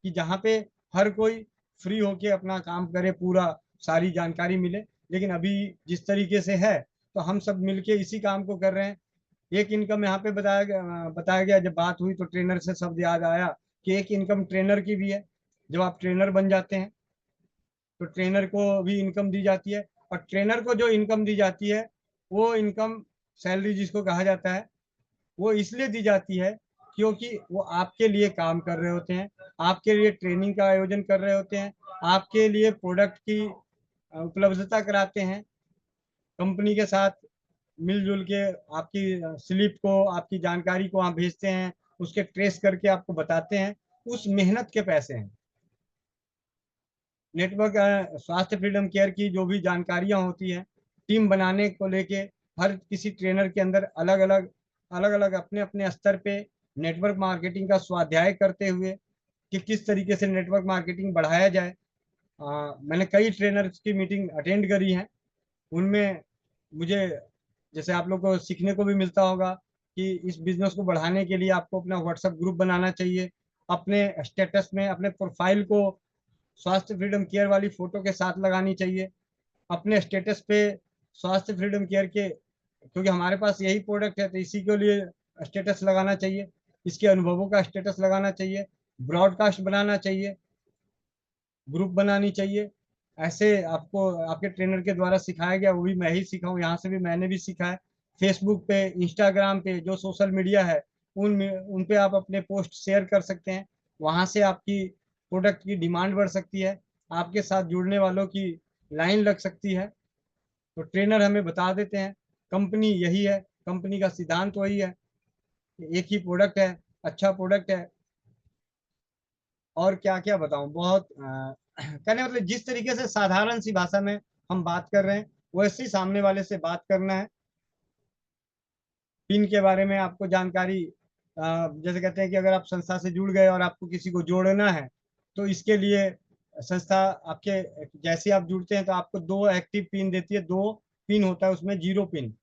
कि जहाँ पे हर कोई फ्री होके अपना काम करे, पूरा सारी जानकारी मिले। लेकिन अभी जिस तरीके से है, तो हम सब मिलके इसी काम को कर रहे हैं। एक इनकम यहाँ पे बताया गया, जब बात हुई तो ट्रेनर से शब्द याद आया कि एक इनकम ट्रेनर की भी है। जब आप ट्रेनर बन जाते हैं तो ट्रेनर को भी इनकम दी जाती है, और ट्रेनर को जो इनकम दी जाती है, वो इनकम सैलरी जिसको कहा जाता है, वो इसलिए दी जाती है क्योंकि वो आपके लिए काम कर रहे होते हैं, आपके लिए ट्रेनिंग का आयोजन कर रहे होते हैं, आपके लिए प्रोडक्ट की उपलब्धता कराते हैं, कंपनी के साथ मिलजुल के आपकी स्लिप को, आपकी जानकारी को आप भेजते हैं, उसके ट्रेस करके आपको बताते हैं, उस मेहनत के पैसे हैं। नेटवर्क स्वास्थ्य फ्रीडम केयर की जो भी जानकारियां होती हैं, टीम बनाने को लेके हर किसी ट्रेनर के अंदर अलग अलग अपने अपने स्तर पे नेटवर्क मार्केटिंग का स्वाध्याय करते हुए कि किस तरीके से नेटवर्क मार्केटिंग बढ़ाया जाए। मैंने कई ट्रेनर्स की मीटिंग अटेंड करी है, उनमें मुझे जैसे आप लोग को सीखने को भी मिलता होगा कि इस बिजनेस को बढ़ाने के लिए आपको अपना व्हाट्सएप ग्रुप बनाना चाहिए, अपने स्टेटस में अपने प्रोफाइल को स्वास्थ्य फ्रीडम केयर वाली फोटो के साथ लगानी चाहिए, अपने स्टेटस पे स्वास्थ्य फ्रीडम केयर के, क्योंकि हमारे पास यही प्रोडक्ट है तो इसी के लिए स्टेटस लगाना चाहिए, इसके अनुभवों का स्टेटस लगाना चाहिए, ब्रॉडकास्ट बनाना चाहिए, ग्रुप बनानी चाहिए। ऐसे आपको आपके ट्रेनर के द्वारा सिखाया गया, वो भी मैं ही सीखा हूँ, यहाँ से भी मैंने भी सीखा है। फेसबुक पे, इंस्टाग्राम पे जो सोशल मीडिया है, उन पे आप अपने पोस्ट शेयर कर सकते हैं, वहां से आपकी प्रोडक्ट की डिमांड बढ़ सकती है, आपके साथ जुड़ने वालों की लाइन लग सकती है। तो ट्रेनर हमें बता देते हैं, कंपनी यही है, कंपनी का सिद्धांत वही है, एक ही प्रोडक्ट है, अच्छा प्रोडक्ट है। और क्या क्या बताऊं, बहुत कहने मतलब जिस तरीके से साधारण सी भाषा में हम बात कर रहे हैं, वैसे ही सामने वाले से बात करना है। पिन के बारे में आपको जानकारी, जैसे कहते हैं कि अगर आप संस्था से जुड़ गए और आपको किसी को जोड़ना है, तो इसके लिए संस्था आपके, जैसे आप जुड़ते हैं तो आपको दो एक्टिव पिन देती है, दो पिन होता है उसमें, जीरो पिन।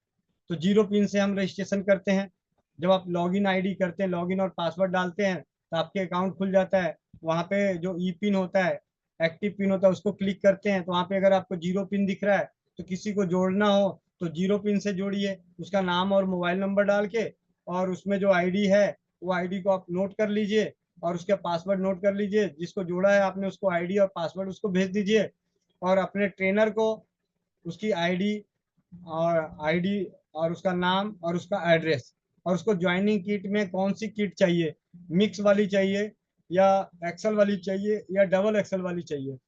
तो जीरो पिन से हम रजिस्ट्रेशन करते हैं। जब आप लॉगिन आईडी करते हैं, लॉगिन और पासवर्ड डालते हैं, तो आपके अकाउंट खुल जाता है। वहाँ पे जो ई पिन होता है, एक्टिव पिन होता है, उसको क्लिक करते हैं तो वहाँ पे अगर आपको जीरो पिन दिख रहा है, तो किसी को जोड़ना हो तो जीरो पिन से जोड़िए, उसका नाम और मोबाइल नंबर डाल के, और उसमें जो आईडी है वो आईडी को आप नोट कर लीजिए, और उसका पासवर्ड नोट कर लीजिए, जिसको जोड़ा है आपने उसको आईडी और पासवर्ड उसको भेज दीजिए, और अपने ट्रेनर को उसकी आईडी और उसका नाम और उसका एड्रेस, और उसको ज्वाइनिंग किट में कौन सी किट चाहिए, मिक्स वाली चाहिए या एक्सल वाली चाहिए या डबल एक्सल वाली चाहिए,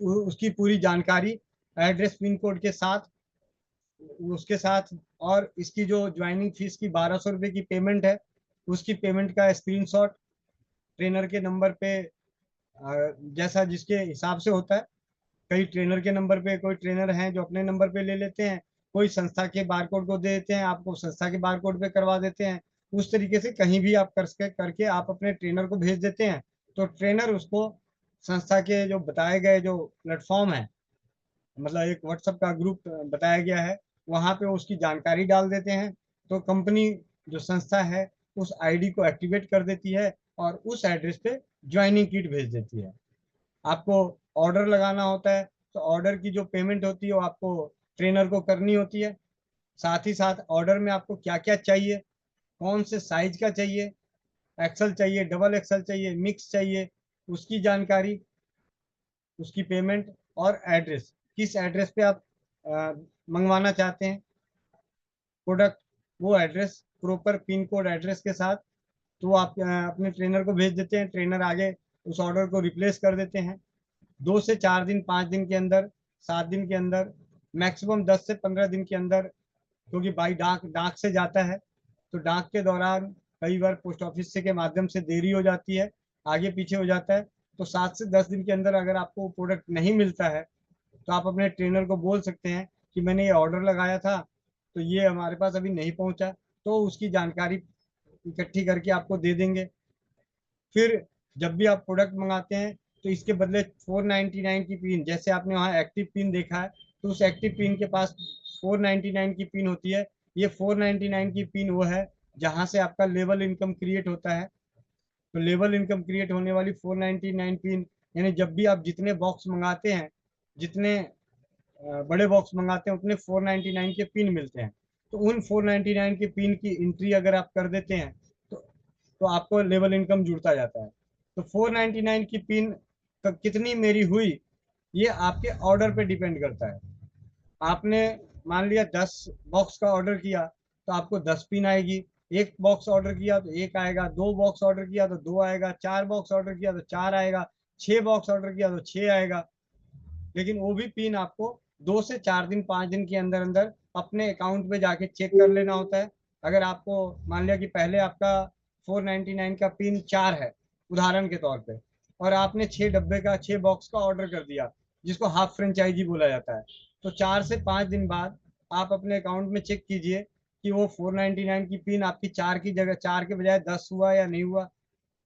उसकी पूरी जानकारी एड्रेस पिन कोड के साथ, उसके साथ, और इसकी जो ज्वाइनिंग फीस की 1200 रुपये की पेमेंट है, उसकी पेमेंट का स्क्रीनशॉट ट्रेनर के नंबर पे, जैसा जिसके हिसाब से होता है। कई ट्रेनर के नंबर पे, कोई ट्रेनर हैं जो अपने नंबर पे ले लेते हैं, कोई संस्था के बारकोड को दे देते हैं आपको, संस्था के बारकोड पे करवा देते हैं। उस तरीके से कहीं भी आप करके आप अपने ट्रेनर को भेज देते हैं, तो ट्रेनर उसको संस्था के जो बताए गए जो प्लेटफॉर्म है, मतलब एक व्हाट्सएप का ग्रुप बताया गया है, वहां पे उसकी जानकारी डाल देते हैं। तो कंपनी जो संस्था है उस आईडी को एक्टिवेट कर देती है और उस एड्रेस पे ज्वाइनिंग किट भेज देती है। आपको ऑर्डर लगाना होता है, तो ऑर्डर की जो पेमेंट होती है वो आपको ट्रेनर को करनी होती है। साथ ही साथ ऑर्डर में आपको क्या क्या चाहिए, कौन से साइज का चाहिए, एक्सल चाहिए, डबल एक्सल चाहिए, मिक्स चाहिए, उसकी जानकारी, उसकी पेमेंट, और एड्रेस, किस एड्रेस पे आप मंगवाना चाहते हैं प्रोडक्ट, वो address proper pin code address के साथ, तो वो आप अपने ट्रेनर को भेज देते हैं। ट्रेनर आगे उस ऑर्डर को रिप्लेस कर देते हैं। 2 से 4 दिन, 5 दिन के अंदर, 7 दिन के अंदर, मैक्सिमम 10 से 15 दिन के अंदर, क्योंकि बाई डाक डाक से जाता है, तो डाक के दौरान कई बार पोस्ट ऑफिस से के माध्यम से देरी हो जाती है, आगे पीछे हो जाता है। तो 7 से 10 दिन के अंदर अगर आपको प्रोडक्ट नहीं मिलता है, तो आप अपने ट्रेनर को बोल सकते हैं कि मैंने ये ऑर्डर लगाया था, तो ये हमारे पास अभी नहीं पहुंचा, तो उसकी जानकारी इकट्ठी करके आपको दे देंगे। फिर जब भी आप प्रोडक्ट मंगाते हैं, तो इसके बदले 499 की पिन, जैसे आपने वहाँ एक्टिव पिन देखा है, तो उस एक्टिव पिन के पास 499 की पिन होती है। ये 499 की पिन वो है जहाँ से आपका लेवल इनकम क्रिएट होता है। तो लेवल इनकम क्रिएट होने वाली 499 पिन, यानी जब भी आप जितने बॉक्स मंगाते हैं, जितने बड़े बॉक्स मंगाते हैं, उतने 499 के पिन मिलते हैं। तो उन 499 के पिन की एंट्री अगर आप कर देते हैं, तो आपको लेवल इनकम जुड़ता जाता है। तो 499 की पिन कितनी मेरी हुई, ये आपके ऑर्डर पे डिपेंड करता है। आपने मान लिया 10 बॉक्स का ऑर्डर किया, तो आपको 10 पिन आएगी। एक बॉक्स ऑर्डर किया तो एक आएगा, 2 बॉक्स ऑर्डर किया तो 2 आएगा, 4 बॉक्स ऑर्डर किया तो 4 आएगा, 6 बॉक्स ऑर्डर किया तो 6 आएगा। लेकिन वो भी पिन आपको 2 से 4 दिन, 5 दिन के अंदर अंदर अपने अकाउंट में जाके चेक कर लेना होता है। अगर आपको मान लिया कि पहले आपका 499 का पिन 4 है, उदाहरण के तौर पे, और आपने 6 डब्बे का, 6 बॉक्स का ऑर्डर कर दिया, जिसको हाफ फ्रेंचाइजी बोला जाता है, तो 4 से 5 दिन बाद आप अपने अकाउंट में चेक कीजिए कि वो 499 की पिन आपकी 4 की जगह, 4 के बजाय 10 हुआ या नहीं हुआ।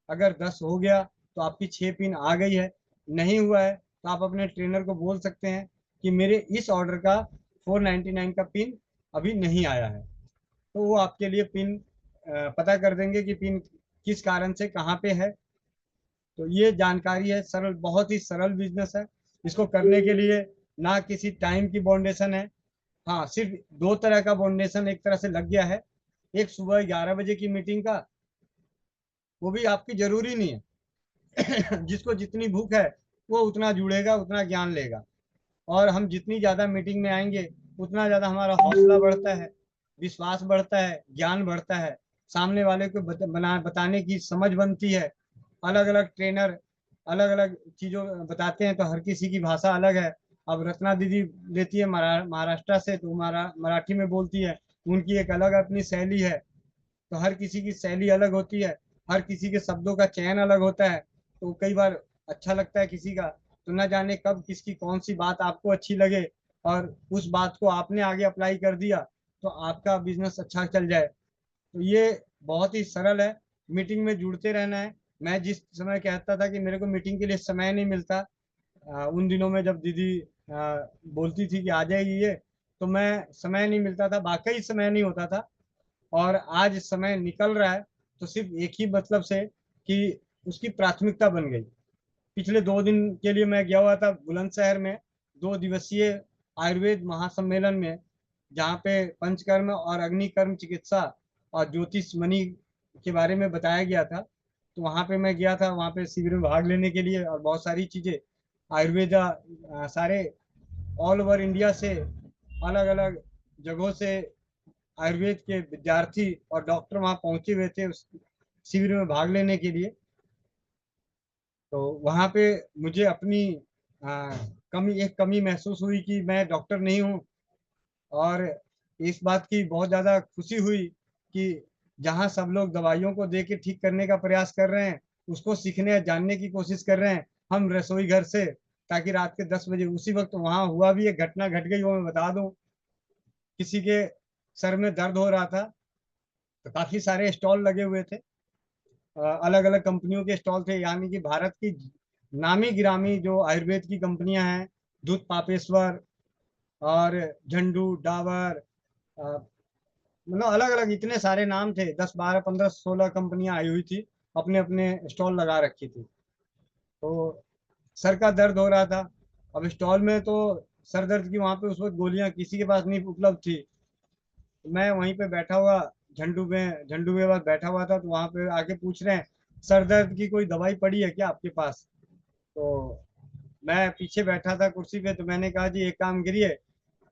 अगर 10 हो गया तो आपकी 6 पिन आ गई है। नहीं हुआ है तो आप अपने ट्रेनर को बोल सकते हैं कि मेरे इस ऑर्डर का 499 का पिन अभी नहीं आया है, तो वो आपके लिए पिन पता कर देंगे कि पिन किस कारण से कहाँ पे है। तो ये जानकारी है, सरल, बहुत ही सरल बिजनेस है। इसको करने के लिए ना किसी टाइम की बाउंडेशन है। हाँ, सिर्फ 2 तरह का बाउंडेशन एक तरह से लग गया है। एक सुबह 11 बजे की मीटिंग का, वो भी आपकी जरूरी नहीं है। जिसको जितनी भूख है वो उतना जुड़ेगा, उतना ज्ञान लेगा। और हम जितनी ज्यादा मीटिंग में आएंगे, उतना ज्यादा हमारा हौसला बढ़ता है, विश्वास बढ़ता है, ज्ञान बढ़ता है, सामने वाले को बताने की समझ बनती है। अलग अलग ट्रेनर अलग अलग चीजों बताते हैं, तो हर किसी की भाषा अलग है। अब रत्ना दीदी लेती है महाराष्ट्र से, तो हमारा मराठी में बोलती है, उनकी एक अलग अपनी शैली है। तो हर किसी की शैली अलग होती है, हर किसी के शब्दों का चयन अलग होता है। तो कई बार अच्छा लगता है किसी का, तो न जाने कब किसकी कौन सी बात आपको अच्छी लगे, और उस बात को आपने आगे अप्लाई कर दिया, तो आपका बिजनेस अच्छा चल जाए। तो ये बहुत ही सरल है, मीटिंग में जुड़ते रहना है। मैं जिस समय कहता था कि मेरे को मीटिंग के लिए समय नहीं मिलता, उन दिनों में जब दीदी बोलती थी कि आ जाएगी ये, तो मैं समय नहीं मिलता था, वाकई समय नहीं होता था। और आज समय निकल रहा है, तो सिर्फ एक ही मतलब से कि उसकी प्राथमिकता बन गई। पिछले 2 दिन के लिए मैं गया हुआ था बुलंदशहर में, 2 दिवसीय आयुर्वेद महासम्मेलन में, जहाँ पे पंचकर्म और अग्निकर्म चिकित्सा और ज्योतिष मणि के बारे में बताया गया था। तो वहाँ पे मैं गया था, वहाँ पे शिविर में भाग लेने के लिए, और बहुत सारी चीजें आयुर्वेदा, सारे ऑल ओवर इंडिया से, अलग अलग जगहों से आयुर्वेद के विद्यार्थी और डॉक्टर वहाँ पहुंचे हुए थे उस शिविर में भाग लेने के लिए। तो वहाँ पे मुझे अपनी एक कमी महसूस हुई कि मैं डॉक्टर नहीं हूँ। और इस बात की बहुत ज़्यादा खुशी हुई कि जहाँ सब लोग दवाइयों को दे के ठीक करने का प्रयास कर रहे हैं, उसको सीखने या जानने की कोशिश कर रहे हैं, हम रसोई घर से, ताकि रात के 10 बजे उसी वक्त वहाँ हुआ भी एक घटना घट गई, वो मैं बता दूं। किसी के सर में दर्द हो रहा था, तो काफी सारे स्टॉल लगे हुए थे, अलग अलग कंपनियों के स्टॉल थे, यानी कि भारत की नामी गिरामी जो आयुर्वेद की कंपनियां हैं, दूध पापेश्वर और झंडू, डाबर, मतलब अलग अलग इतने सारे नाम थे, 10 12 15 16 कंपनियां आई हुई थी, अपने अपने स्टॉल लगा रखी थी। तो सर का दर्द हो रहा था। अब स्टॉल में तो सर दर्द की वहां पे उस वक्त गोलियां किसी के पास नहीं उपलब्ध थी। मैं वहीं पे बैठा हुआ, झंडू के पास बैठा हुआ था, तो वहां पे आके पूछ रहे हैं, सर दर्द की कोई दवाई पड़ी है क्या आपके पास? तो मैं पीछे बैठा था कुर्सी पे, तो मैंने कहा जी एक काम करिए,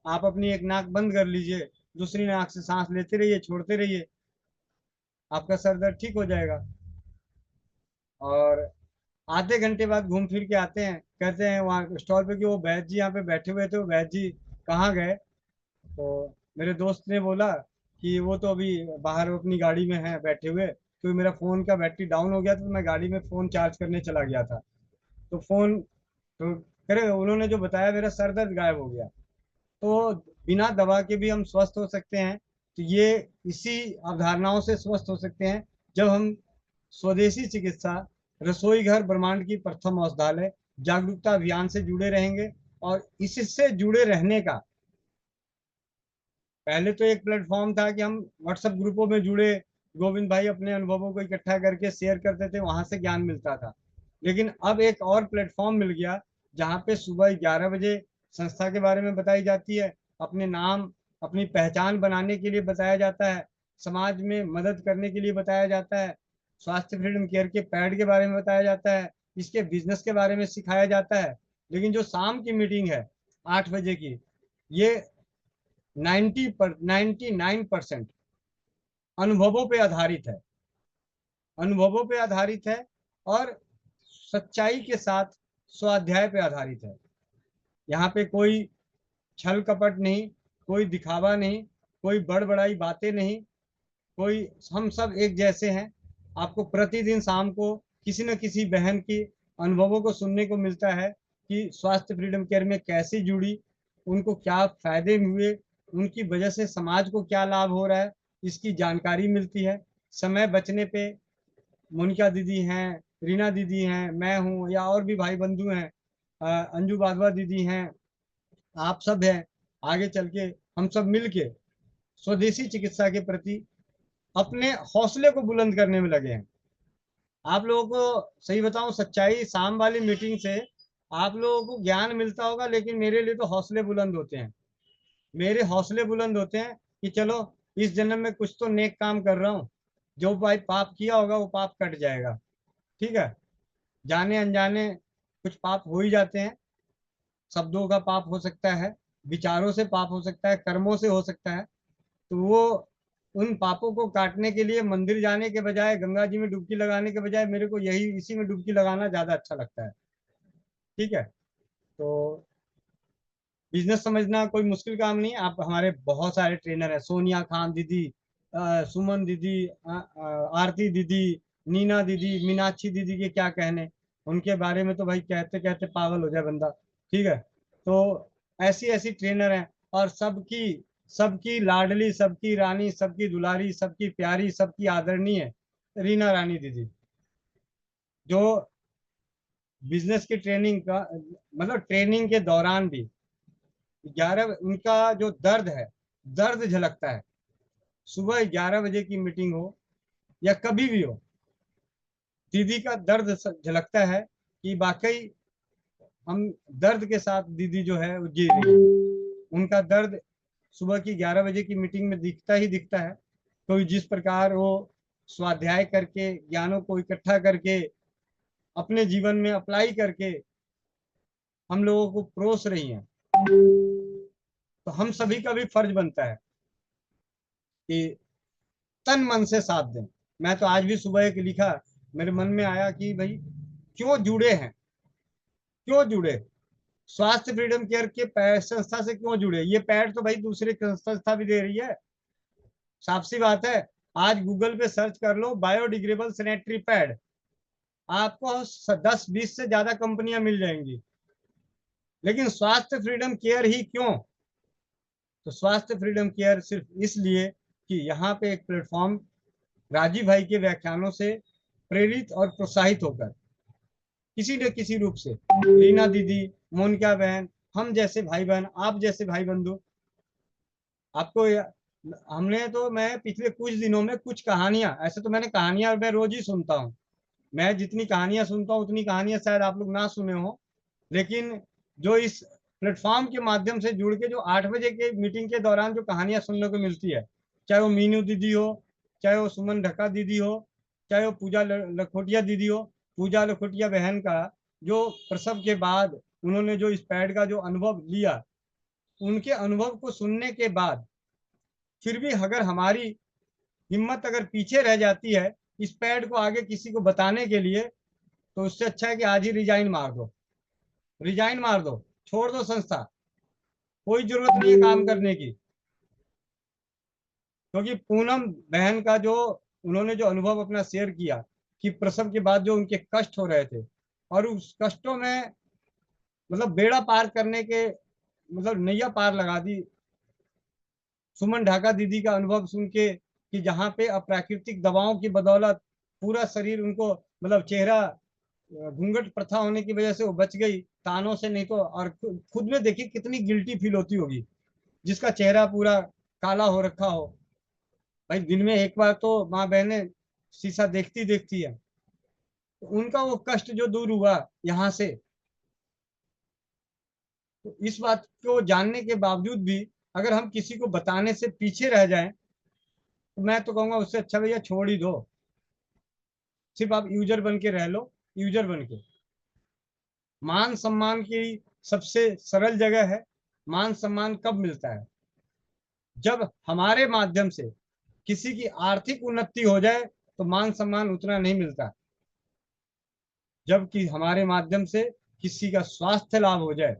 आप अपनी एक नाक बंद कर लीजिए, दूसरी नाक से सांस लेते रहिए, छोड़ते रहिए, आपका सर दर्द ठीक हो जाएगा। और आधे घंटे बाद घूम फिर के आते हैं, कहते हैं वहाँ स्टॉल पे कि वो वैद्य जी यहाँ पे बैठे हुए थे, वो वैद्य जी कहाँ गए? तो मेरे दोस्त ने बोला कि वो तो अभी बाहर अपनी गाड़ी में है बैठे हुए, क्योंकि मेरा फोन का बैटरी डाउन हो गया था, तो मैं गाड़ी में फोन चार्ज करने चला गया था। तो फोन, तो करे उन्होंने जो बताया, मेरा सर दर्द गायब हो गया। तो बिना दवा के भी हम स्वस्थ हो सकते हैं। तो ये इसी अवधारणाओं से स्वस्थ हो सकते हैं, जब हम स्वदेशी चिकित्सा, रसोई घर ब्रह्मांड की प्रथम औषधालय जागरूकता अभियान से जुड़े रहेंगे। और इससे जुड़े रहने का पहले तो एक प्लेटफॉर्म था कि हम व्हाट्सएप ग्रुपों में जुड़े, गोविंद भाई अपने अनुभवों को इकट्ठा करके शेयर करते थे, वहां से ज्ञान मिलता था। लेकिन अब एक और प्लेटफॉर्म मिल गया, जहाँ पे सुबह 11 बजे संस्था के बारे में बताई जाती है, अपने नाम, अपनी पहचान बनाने के लिए बताया जाता है, समाज में मदद करने के लिए बताया जाता है, स्वास्थ्य फ्रीडम केयर के पैड के बारे में बताया जाता है, इसके बिजनेस के बारे में सिखाया जाता है। लेकिन जो शाम की मीटिंग है 8 बजे की, ये 99% अनुभवों पे आधारित है, अनुभवों पे आधारित है, और सच्चाई के साथ स्वाध्याय पे आधारित है। यहाँ पे कोई छल कपट नहीं, कोई दिखावा नहीं, कोई बड़बड़ाई बातें नहीं, कोई, हम सब एक जैसे हैं। आपको प्रतिदिन शाम को किसी न किसी बहन की अनुभवों को सुनने को मिलता है कि स्वास्थ्य फ्रीडम केयर में कैसे जुड़ी, उनको क्या फायदे हुए, उनकी वजह से समाज को क्या लाभ हो रहा है, इसकी जानकारी मिलती है। समय बचने पे मोनिका दीदी हैं, रीना दीदी हैं, मैं हूँ, या और भी भाई बंधु हैं, अंजू बाधवा दीदी हैं, आप सब हैं, आगे चल के हम सब मिल के स्वदेशी चिकित्सा के प्रति अपने हौसले को बुलंद करने में लगे हैं। आप लोगों को सही बताऊं, सच्चाई, शाम वाली मीटिंग से आप लोगों को ज्ञान मिलता होगा, लेकिन मेरे लिए तो हौसले बुलंद होते हैं। मेरे हौसले बुलंद होते हैं कि चलो, इस जन्म में कुछ तो नेक काम कर रहा हूँ, जो भाई पाप किया होगा वो पाप कट जाएगा। ठीक है, जाने अनजाने कुछ पाप हो ही जाते हैं, शब्दों का पाप हो सकता है, विचारों से पाप हो सकता है, कर्मों से हो सकता है। तो वो, उन पापों को काटने के लिए मंदिर जाने के बजाय, गंगा जी में डुबकी लगाने के बजाय, मेरे को यही इसी में डुबकी लगाना ज्यादा अच्छा लगता है। ठीक है, तो बिजनेस समझना कोई मुश्किल काम नहीं है। आप, हमारे बहुत सारे ट्रेनर हैं, सोनिया खान दीदी, सुमन दीदी, आरती दीदी, नीना दीदी, मीनाक्षी दीदी के क्या कहने, उनके बारे में तो भाई कहते कहते पागल हो जाए बंदा। ठीक है, तो ऐसी ऐसी ट्रेनर हैं, और सबकी सबकी लाडली, सबकी रानी, सबकी दुलारी, सबकी प्यारी, सबकी आदरणीय रीना रानी दीदी, जो बिजनेस की ट्रेनिंग का, मतलब ट्रेनिंग के दौरान भी 11, उनका जो दर्द है, दर्द झलकता है। सुबह 11 बजे की मीटिंग हो या कभी भी हो, दीदी का दर्द झलकता है कि वाकई हम दर्द के साथ, दीदी जो है वो जी रही है। उनका दर्द सुबह की 11 बजे की मीटिंग में दिखता ही दिखता है। तो जिस प्रकार वो स्वाध्याय करके, ज्ञानों को इकट्ठा करके, अपने जीवन में अप्लाई करके हम लोगों को परोस रही हैं, तो हम सभी का भी फर्ज बनता है कि तन मन से साथ दें। मैं तो आज भी सुबह एक लिखा, मेरे मन में आया कि भाई क्यों जुड़े हैं, क्यों जुड़े? स्वास्थ्य फ्रीडम केयर के पैड संस्था से क्यों जुड़े? ये पैड तो भाई दूसरी संस्था भी दे रही है, साफ सी बात है। आज गूगल पे सर्च कर लो बायोडिग्रेडेबल सैनिटरी पैड, आपको 10-20 से ज्यादा कंपनियां मिल जाएंगी। लेकिन स्वास्थ्य फ्रीडम केयर ही क्यों? तो स्वास्थ्य फ्रीडम केयर सिर्फ इसलिए कि यहाँ पे एक प्लेटफॉर्म, राजीव भाई के व्याख्यानों से प्रेरित और प्रोत्साहित होकर किसी न किसी रूप से रीना दीदी, मोनिका बहन, हम जैसे भाई बहन, आप जैसे भाई बंधु, आपको हमने तो, मैं पिछले कुछ दिनों में कुछ कहानियां, ऐसे तो मैंने कहानियां मैं रोज ही सुनता हूँ, मैं जितनी कहानियां सुनता हूँ उतनी कहानियां शायद आप लोग ना सुने हो, लेकिन जो इस प्लेटफॉर्म के माध्यम से जुड़ के जो 8 बजे के मीटिंग के दौरान जो कहानियां सुनने को मिलती है, चाहे वो मीनू दीदी हो, चाहे वो सुमन ढक्का दीदी हो, चाहे वो पूजा लखोटिया दीदी हो, पूजा लखोटिया बहन का जो प्रसव के बाद उन्होंने जो इस पैड का जो अनुभव लिया, उनके अनुभव को सुनने के बाद फिर भी अगर हमारी हिम्मत अगर पीछे रह जाती है इस पैड को आगे किसी को बताने के लिए, तो उससे अच्छा है कि आज ही रिजाइन मार दो, रिजाइन मार दो, छोड़ दो संस्था, कोई जरूरत नहीं है काम करने की। क्योंकि पूनम बहन का जो, उन्होंने जो अनुभव अपना शेयर किया कि प्रसव के बाद जो उनके कष्ट हो रहे थे, और उस कष्टों में मतलब बेड़ा पार करने के, मतलब नैया पार लगा दी। सुमन ढाका दीदी का अनुभव सुन के कि जहाँ पे अप्राकृतिक दवाओं की बदौलत पूरा शरीर उनको, मतलब चेहरा घूंघट प्रथा होने की वजह से वो बच गई तानों से, नहीं तो, और खुद में देखिए कितनी गिल्टी फील होती होगी जिसका चेहरा पूरा काला हो रखा हो। भाई दिन में एक बार तो माँ बहने शीशा देखती देखती है, तो उनका वो कष्ट जो दूर हुआ यहाँ से, तो इस बात को जानने के बावजूद भी अगर हम किसी को बताने से पीछे रह जाएं, तो मैं तो कहूंगा उससे अच्छा भैया छोड़ ही दो, सिर्फ आप यूजर बन के रह लो, यूजर बन के। मान सम्मान की सबसे सरल जगह है। मान सम्मान कब मिलता है? जब हमारे माध्यम से किसी की आर्थिक उन्नति हो जाए, तो मान सम्मान उतना नहीं मिलता। जबकि हमारे माध्यम से किसी का स्वास्थ्य लाभ हो जाए,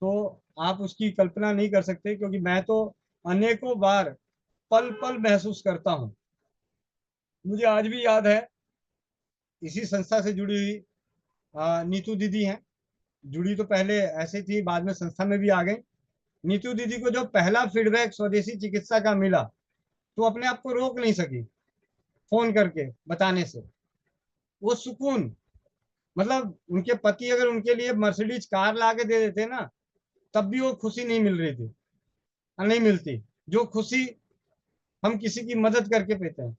तो आप उसकी कल्पना नहीं कर सकते। क्योंकि मैं तो अनेकों बार पल पल महसूस करता हूँ। मुझे आज भी याद है, इसी संस्था से जुड़ी हुई नीतू दीदी हैं, जुड़ी तो पहले ऐसे थी, बाद में संस्था में भी आ गई। नीतू दीदी को जो पहला फीडबैक स्वदेशी चिकित्सा का मिला, तो अपने आप को रोक नहीं सकी फोन करके बताने से। वो सुकून, मतलब उनके पति अगर उनके लिए मर्सिडीज कार ला के दे देते ना, तब भी वो खुशी नहीं मिल रही थी, नहीं मिलती जो खुशी हम किसी की मदद करके पेते हैं।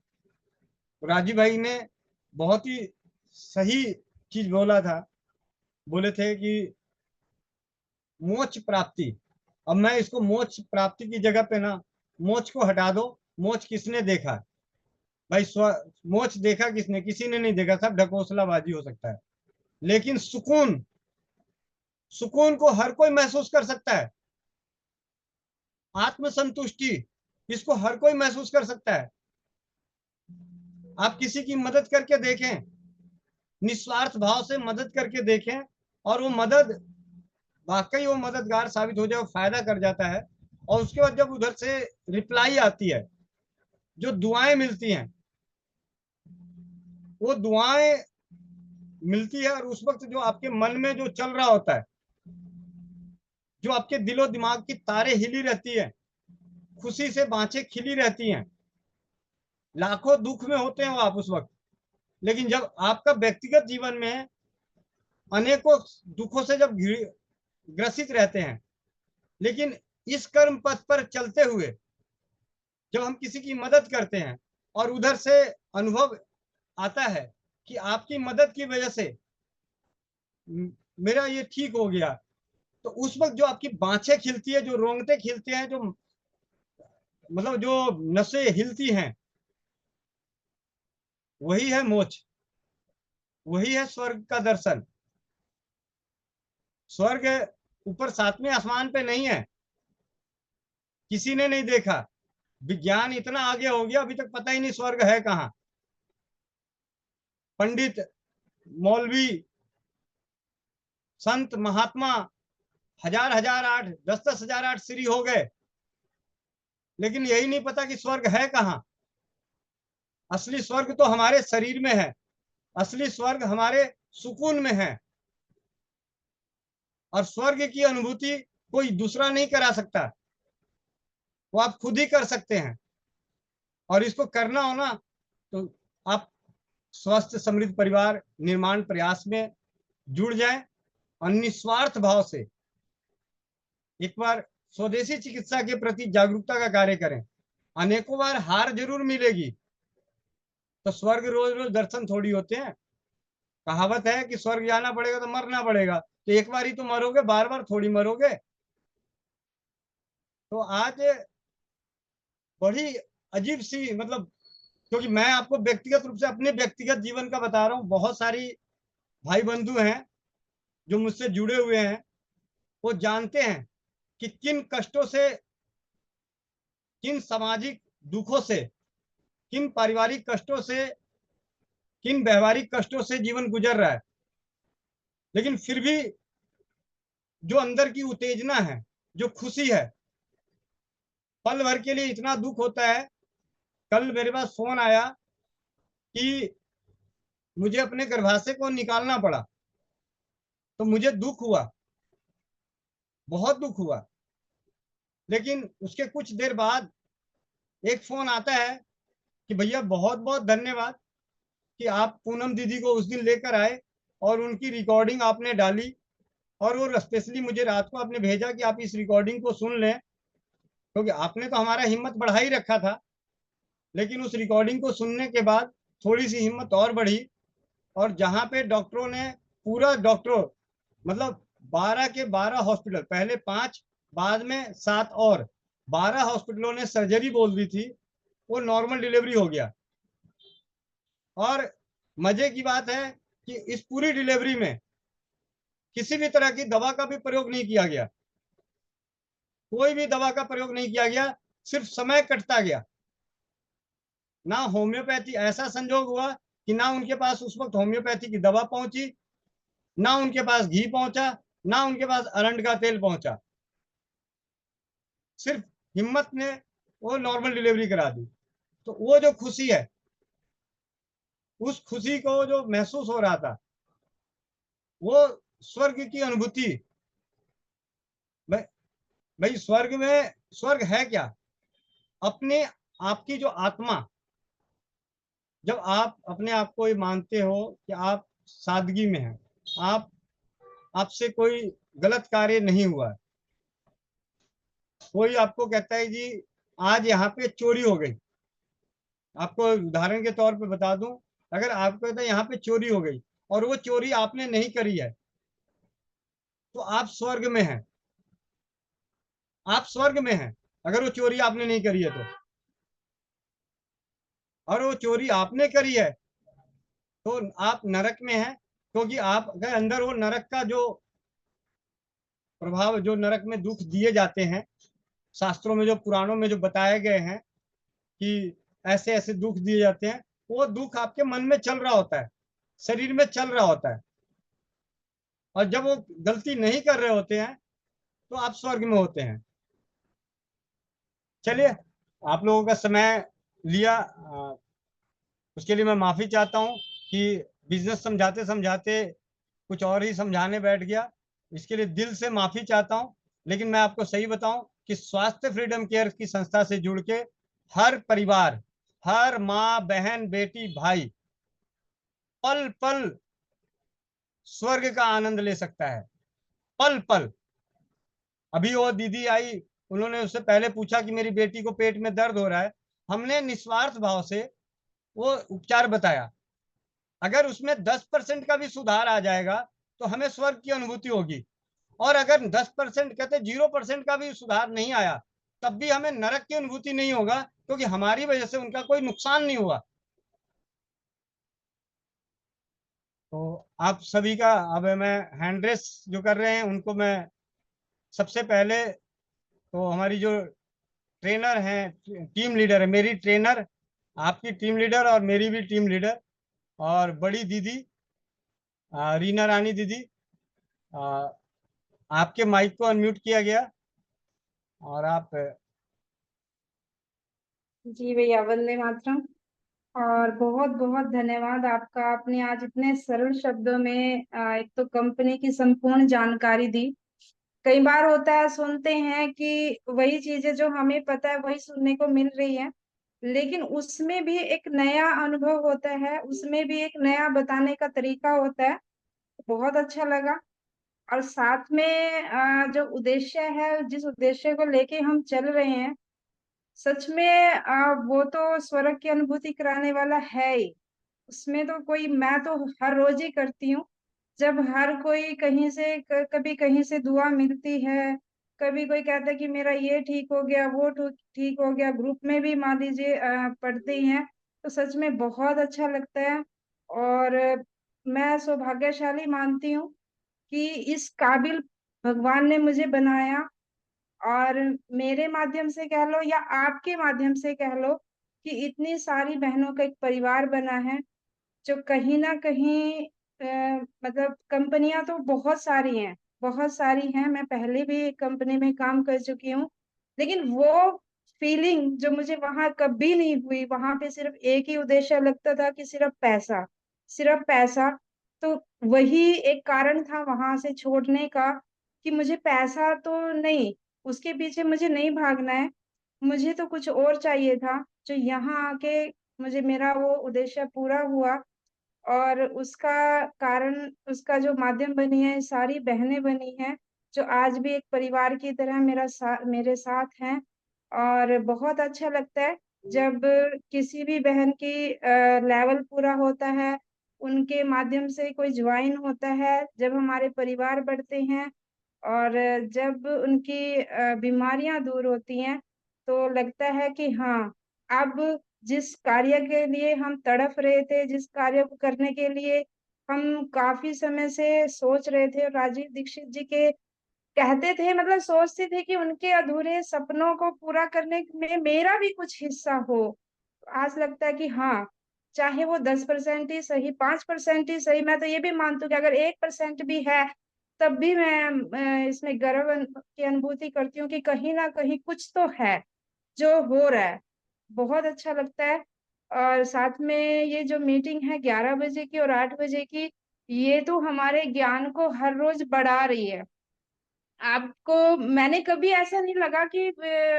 राजीव भाई ने बहुत ही सही चीज बोला था, बोले थे कि मोक्ष प्राप्ति, अब मैं इसको मोक्ष प्राप्ति की जगह पे ना, मोक्ष को हटा दो। मोक्ष किसने देखा भाई? मोक्ष देखा किसने? किसी ने नहीं देखा, सब ढकोसलाबाजी हो सकता है। लेकिन सुकून, सुकून को हर कोई महसूस कर सकता है। आत्मसंतुष्टि, इसको हर कोई महसूस कर सकता है। आप किसी की मदद करके देखें, निस्वार्थ भाव से मदद करके देखें, और वो मदद वाकई वो मददगार साबित हो जाए, वो फायदा कर जाता है। और उसके बाद जब उधर से रिप्लाई आती है, जो दुआएं मिलती हैं, वो दुआएं मिलती है, और उस वक्त जो आपके मन में जो चल रहा होता है, जो आपके दिलो दिमाग की तारे हिली रहती है, खुशी से बाँचें खिली रहती हैं, लाखों दुख में होते हैं वो आप उस वक्त। लेकिन जब आपका व्यक्तिगत जीवन में अनेकों दुखों से जब ग्रसित रहते हैं, लेकिन इस कर्म पथ पर चलते हुए जब हम किसी की मदद करते हैं, और उधर से अनुभव आता है कि आपकी मदद की वजह से मेरा ये ठीक हो गया, तो उस वक्त जो आपकी बाँछें खिलती है, जो रोंगटे खिलते हैं, जो मतलब जो नसें हिलती हैं, वही है मोक्ष, वही है स्वर्ग का दर्शन। स्वर्ग ऊपर 7वें आसमान पे नहीं है, किसी ने नहीं देखा। विज्ञान इतना आगे हो गया, अभी तक पता ही नहीं स्वर्ग है कहाँ। पंडित, मौलवी, संत महात्मा हजार हजार आठ, 10-10 हजार आठ श्री हो गए, लेकिन यही नहीं पता कि स्वर्ग है कहाँ। असली स्वर्ग तो हमारे शरीर में है, असली स्वर्ग हमारे सुकून में है। और स्वर्ग की अनुभूति कोई दूसरा नहीं करा सकता, वो आप खुद ही कर सकते हैं। और इसको करना हो ना, तो आप स्वस्थ समृद्ध परिवार निर्माण प्रयास में जुड़ जाएं और निस्वार्थ भाव से एक बार स्वदेशी चिकित्सा के प्रति जागरूकता का कार्य करें। अनेकों बार हार जरूर मिलेगी, तो स्वर्ग रोज रोज दर्शन थोड़ी होते हैं। कहावत है कि स्वर्ग जाना पड़ेगा तो मरना पड़ेगा, तो एक बार ही तो मरोगे, बार बार थोड़ी मरोगे। तो आज बड़ी अजीब सी, मतलब, क्योंकि मैं आपको व्यक्तिगत रूप से अपने व्यक्तिगत जीवन का बता रहा हूँ। बहुत सारी भाई बंधु हैं जो मुझसे जुड़े हुए हैं, वो जानते हैं कि किन कष्टों से, किन सामाजिक दुखों से, किन पारिवारिक कष्टों से, किन व्यवहारिक कष्टों से जीवन गुजर रहा है। लेकिन फिर भी जो अंदर की उत्तेजना है, जो खुशी है, पल भर के लिए इतना दुख होता है। कल मेरे पास फोन आया कि मुझे अपने गर्भाशय को निकालना पड़ा, तो मुझे दुख हुआ, बहुत दुख हुआ। लेकिन उसके कुछ देर बाद एक फोन आता है कि भैया बहुत बहुत धन्यवाद कि आप पूनम दीदी को उस दिन लेकर आए और उनकी रिकॉर्डिंग आपने डाली, और वो स्पेशली मुझे रात को आपने भेजा कि आप इस रिकॉर्डिंग को सुन लें, क्योंकि आपने तो हमारा हिम्मत बढ़ा ही रखा था। लेकिन उस रिकॉर्डिंग को सुनने के बाद थोड़ी सी हिम्मत और बढ़ी, और जहां पे डॉक्टरों ने, पूरा डॉक्टरों, मतलब 12 के 12 हॉस्पिटल, पहले 5, बाद में 7 और 12 हॉस्पिटलों ने सर्जरी बोल दी थी, वो नॉर्मल डिलीवरी हो गया। और मजे की बात है कि इस पूरी डिलीवरी में किसी भी तरह की दवा का भी प्रयोग नहीं किया गया, कोई भी दवा का प्रयोग नहीं किया गया, सिर्फ समय कटता गया। ना होम्योपैथी, ऐसा संजोग हुआ कि ना उनके पास उस वक्त होम्योपैथी की दवा पहुंची, ना उनके पास घी पहुंचा, ना उनके पास अरंड का तेल पहुंचा। सिर्फ हिम्मत ने वो नॉर्मल डिलीवरी करा दी। तो वो जो खुशी है, उस खुशी को जो महसूस हो रहा था, वो स्वर्ग की अनुभूति। भाई, भाई स्वर्ग में, स्वर्ग है क्या? अपने आपकी जो आत्मा, जब आप अपने आप को ये मानते हो कि आप सादगी में हैं, आप, आपसे कोई गलत कार्य नहीं हुआ, कोई आपको कहता है जी आज यहाँ पे चोरी हो गई, आपको उदाहरण के तौर पे बता दूं, अगर आपको कहता है यहाँ पे चोरी हो गई और वो चोरी आपने नहीं करी है, तो आप स्वर्ग में हैं, आप स्वर्ग में हैं। अगर वो चोरी आपने नहीं करी है तो, और वो चोरी आपने करी है तो आप नरक में हैं। क्योंकि आप अगर अंदर, वो नरक का जो प्रभाव, जो नरक में दुख दिए जाते हैं, शास्त्रों में जो, पुराणों में जो बताए गए हैं कि ऐसे ऐसे दुख दिए जाते हैं, वो दुख आपके मन में चल रहा होता है, शरीर में चल रहा होता है। और जब वो गलती नहीं कर रहे होते हैं, तो आप स्वर्ग में होते हैं। चलिए, आप लोगों का समय लिया, उसके लिए मैं माफी चाहता हूँ कि बिजनेस समझाते समझाते कुछ और ही समझाने बैठ गया, इसके लिए दिल से माफी चाहता हूँ। लेकिन मैं आपको सही बताऊं कि स्वास्थ्य फ्रीडम केयर की संस्था से जुड़ के हर परिवार, हर माँ बहन बेटी भाई पल पल स्वर्ग का आनंद ले सकता है, पल पल। अभी वो दीदी आई, उन्होंने उससे पहले पूछा कि मेरी बेटी को पेट में दर्द हो रहा है, हमने निस्वार्थ भाव से वो उपचार बताया। अगर उसमें 10% का भी सुधार आ जाएगा तो हमें स्वर्ग की अनुभूति होगी। और अगर 10%, कहते 0% का भी सुधार नहीं आया, तब भी हमें नरक की अनुभूति नहीं होगा, क्योंकि हमारी वजह से उनका कोई नुकसान नहीं हुआ। तो आप सभी का, अब मैं हैंड रेस जो कर रहे हैं उनको मैं सबसे पहले, तो हमारी जो ट्रेनर हैं, टीम लीडर है, मेरी ट्रेनर, आपकी टीम लीडर और मेरी भी टीम लीडर, और बड़ी दीदी रीना रानी दीदी, आ, आपके माइक को अनम्यूट किया गया और आप जी भैया, वंदे मातरम। और बहुत बहुत धन्यवाद आपका, आपने आज इतने सरल शब्दों में एक तो कंपनी की संपूर्ण जानकारी दी। कई बार होता है, सुनते हैं कि वही चीजें जो हमें पता है वही सुनने को मिल रही है, लेकिन उसमें भी एक नया अनुभव होता है, उसमें भी एक नया बताने का तरीका होता है। बहुत अच्छा लगा। और साथ में जो उद्देश्य है, जिस उद्देश्य को लेके हम चल रहे हैं, सच में वो तो स्वर्ग की अनुभूति कराने वाला है ही। उसमें तो कोई, मैं तो हर रोज ही करती हूँ। जब हर कोई कहीं से कभी कहीं से दुआ मिलती है, कभी कोई कहता है कि मेरा ये ठीक हो गया, वो ठीक हो गया, ग्रुप में भी मान लीजिए पढ़ते ही हैं, तो सच में बहुत अच्छा लगता है। और मैं सौभाग्यशाली मानती हूँ कि इस काबिल भगवान ने मुझे बनाया। और मेरे माध्यम से कह लो या आपके माध्यम से कह लो कि इतनी सारी बहनों का एक परिवार बना है, जो कहीं ना कहीं मतलब कंपनियां तो बहुत सारी हैं, बहुत सारी हैं, मैं पहले भी एक कंपनी में काम कर चुकी हूँ, लेकिन वो फीलिंग जो मुझे वहां कभी नहीं हुई, वहां पे सिर्फ एक ही उद्देश्य लगता था कि सिर्फ पैसा, सिर्फ पैसा। तो वही एक कारण था वहां से छोड़ने का, कि मुझे पैसा तो नहीं, उसके पीछे मुझे नहीं भागना है, मुझे तो कुछ और चाहिए था। जो यहाँ आके मुझे मेरा वो उद्देश्य पूरा हुआ। और उसका कारण, उसका जो माध्यम बनी है, सारी बहनें बनी हैं, जो आज भी एक परिवार की तरह मेरे साथ हैं। और बहुत अच्छा लगता है जब किसी भी बहन की लेवल पूरा होता है, उनके माध्यम से कोई ज्वाइन होता है, जब हमारे परिवार बढ़ते हैं, और जब उनकी बीमारियां दूर होती हैं, तो लगता है कि हाँ, अब जिस कार्य के लिए हम तड़प रहे थे, जिस कार्य को करने के लिए हम काफी समय से सोच रहे थे, और राजीव दीक्षित जी के कहते थे, मतलब सोचते थे कि उनके अधूरे सपनों को पूरा करने में मेरा भी कुछ हिस्सा हो। आज लगता है कि हाँ, चाहे वो 10% ही सही, 5% ही सही, मैं तो ये भी मानती हूँ कि अगर 1% भी है, तब भी मैं इसमें गर्व की अनुभूति करती हूँ कि कहीं ना कहीं कुछ तो है जो हो रहा है। बहुत अच्छा लगता है। और साथ में ये जो मीटिंग है 11 बजे की और 8 बजे की, ये तो हमारे ज्ञान को हर रोज बढ़ा रही है। आपको, मैंने कभी ऐसा नहीं लगा कि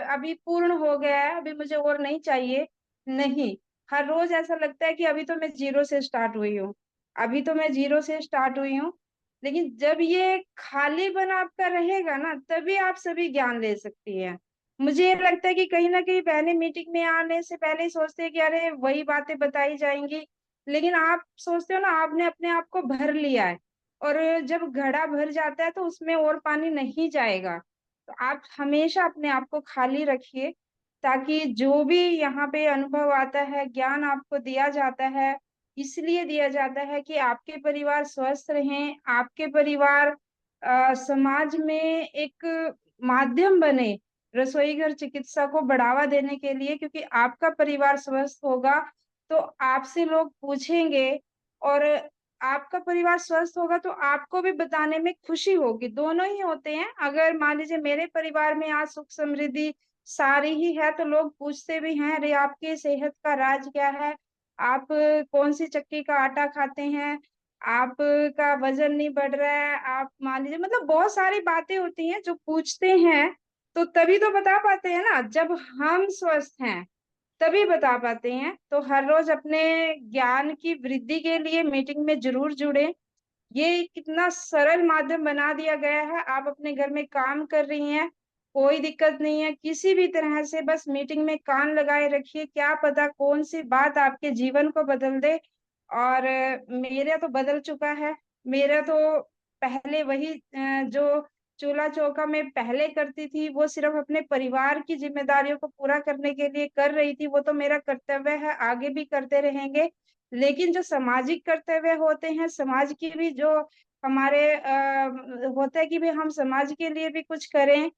अभी पूर्ण हो गया है, अभी मुझे और नहीं चाहिए। नहीं, हर रोज ऐसा लगता है कि अभी तो मैं जीरो से स्टार्ट हुई हूँ, अभी तो मैं जीरो से स्टार्ट हुई हूँ। लेकिन जब ये खालीपन आपका रहेगा ना, तभी आप सभी ज्ञान ले सकती हैं। मुझे ये लगता है कि कहीं ना कहीं बहनें मीटिंग में आने से पहले ही सोचते हैं कि अरे वही बातें बताई जाएंगी, लेकिन आप सोचते हो ना, आपने अपने आप को भर लिया है। और जब घड़ा भर जाता है तो उसमें और पानी नहीं जाएगा। तो आप हमेशा अपने आप को खाली रखिए, ताकि जो भी यहाँ पे अनुभव आता है, ज्ञान आपको दिया जाता है, इसलिए दिया जाता है कि आपके परिवार स्वस्थ रहें, आपके परिवार समाज में एक माध्यम बने रसोई घर चिकित्सा को बढ़ावा देने के लिए। क्योंकि आपका परिवार स्वस्थ होगा तो आपसे लोग पूछेंगे, और आपका परिवार स्वस्थ होगा तो आपको भी बताने में खुशी होगी। दोनों ही होते हैं। अगर मान लीजिए मेरे परिवार में आज सुख समृद्धि सारी ही है, तो लोग पूछते भी हैं, अरे आपकी सेहत का राज क्या है, आप कौन सी चक्की का आटा खाते हैं, आपका वजन नहीं बढ़ रहा है, आप मान लीजिए, मतलब बहुत सारी बातें होती हैं जो पूछते हैं। तो तभी तो बता पाते हैं ना, जब हम स्वस्थ हैं तभी बता पाते हैं। तो हर रोज अपने ज्ञान की वृद्धि के लिए मीटिंग में जरूर जुड़े। ये कितना सरल माध्यम बना दिया गया है, आप अपने घर में काम कर रही हैं, कोई दिक्कत नहीं है किसी भी तरह से, बस मीटिंग में कान लगाए रखिए, क्या पता कौन सी बात आपके जीवन को बदल दे। और मेरा तो बदल चुका है। मेरा तो पहले वही जो चूल्हा चौका में पहले करती थी, वो सिर्फ अपने परिवार की जिम्मेदारियों को पूरा करने के लिए कर रही थी, वो तो मेरा कर्तव्य है, आगे भी करते रहेंगे। लेकिन जो सामाजिक कर्तव्य होते हैं, समाज की भी जो हमारे होता है कि भी हम समाज के लिए भी कुछ करें,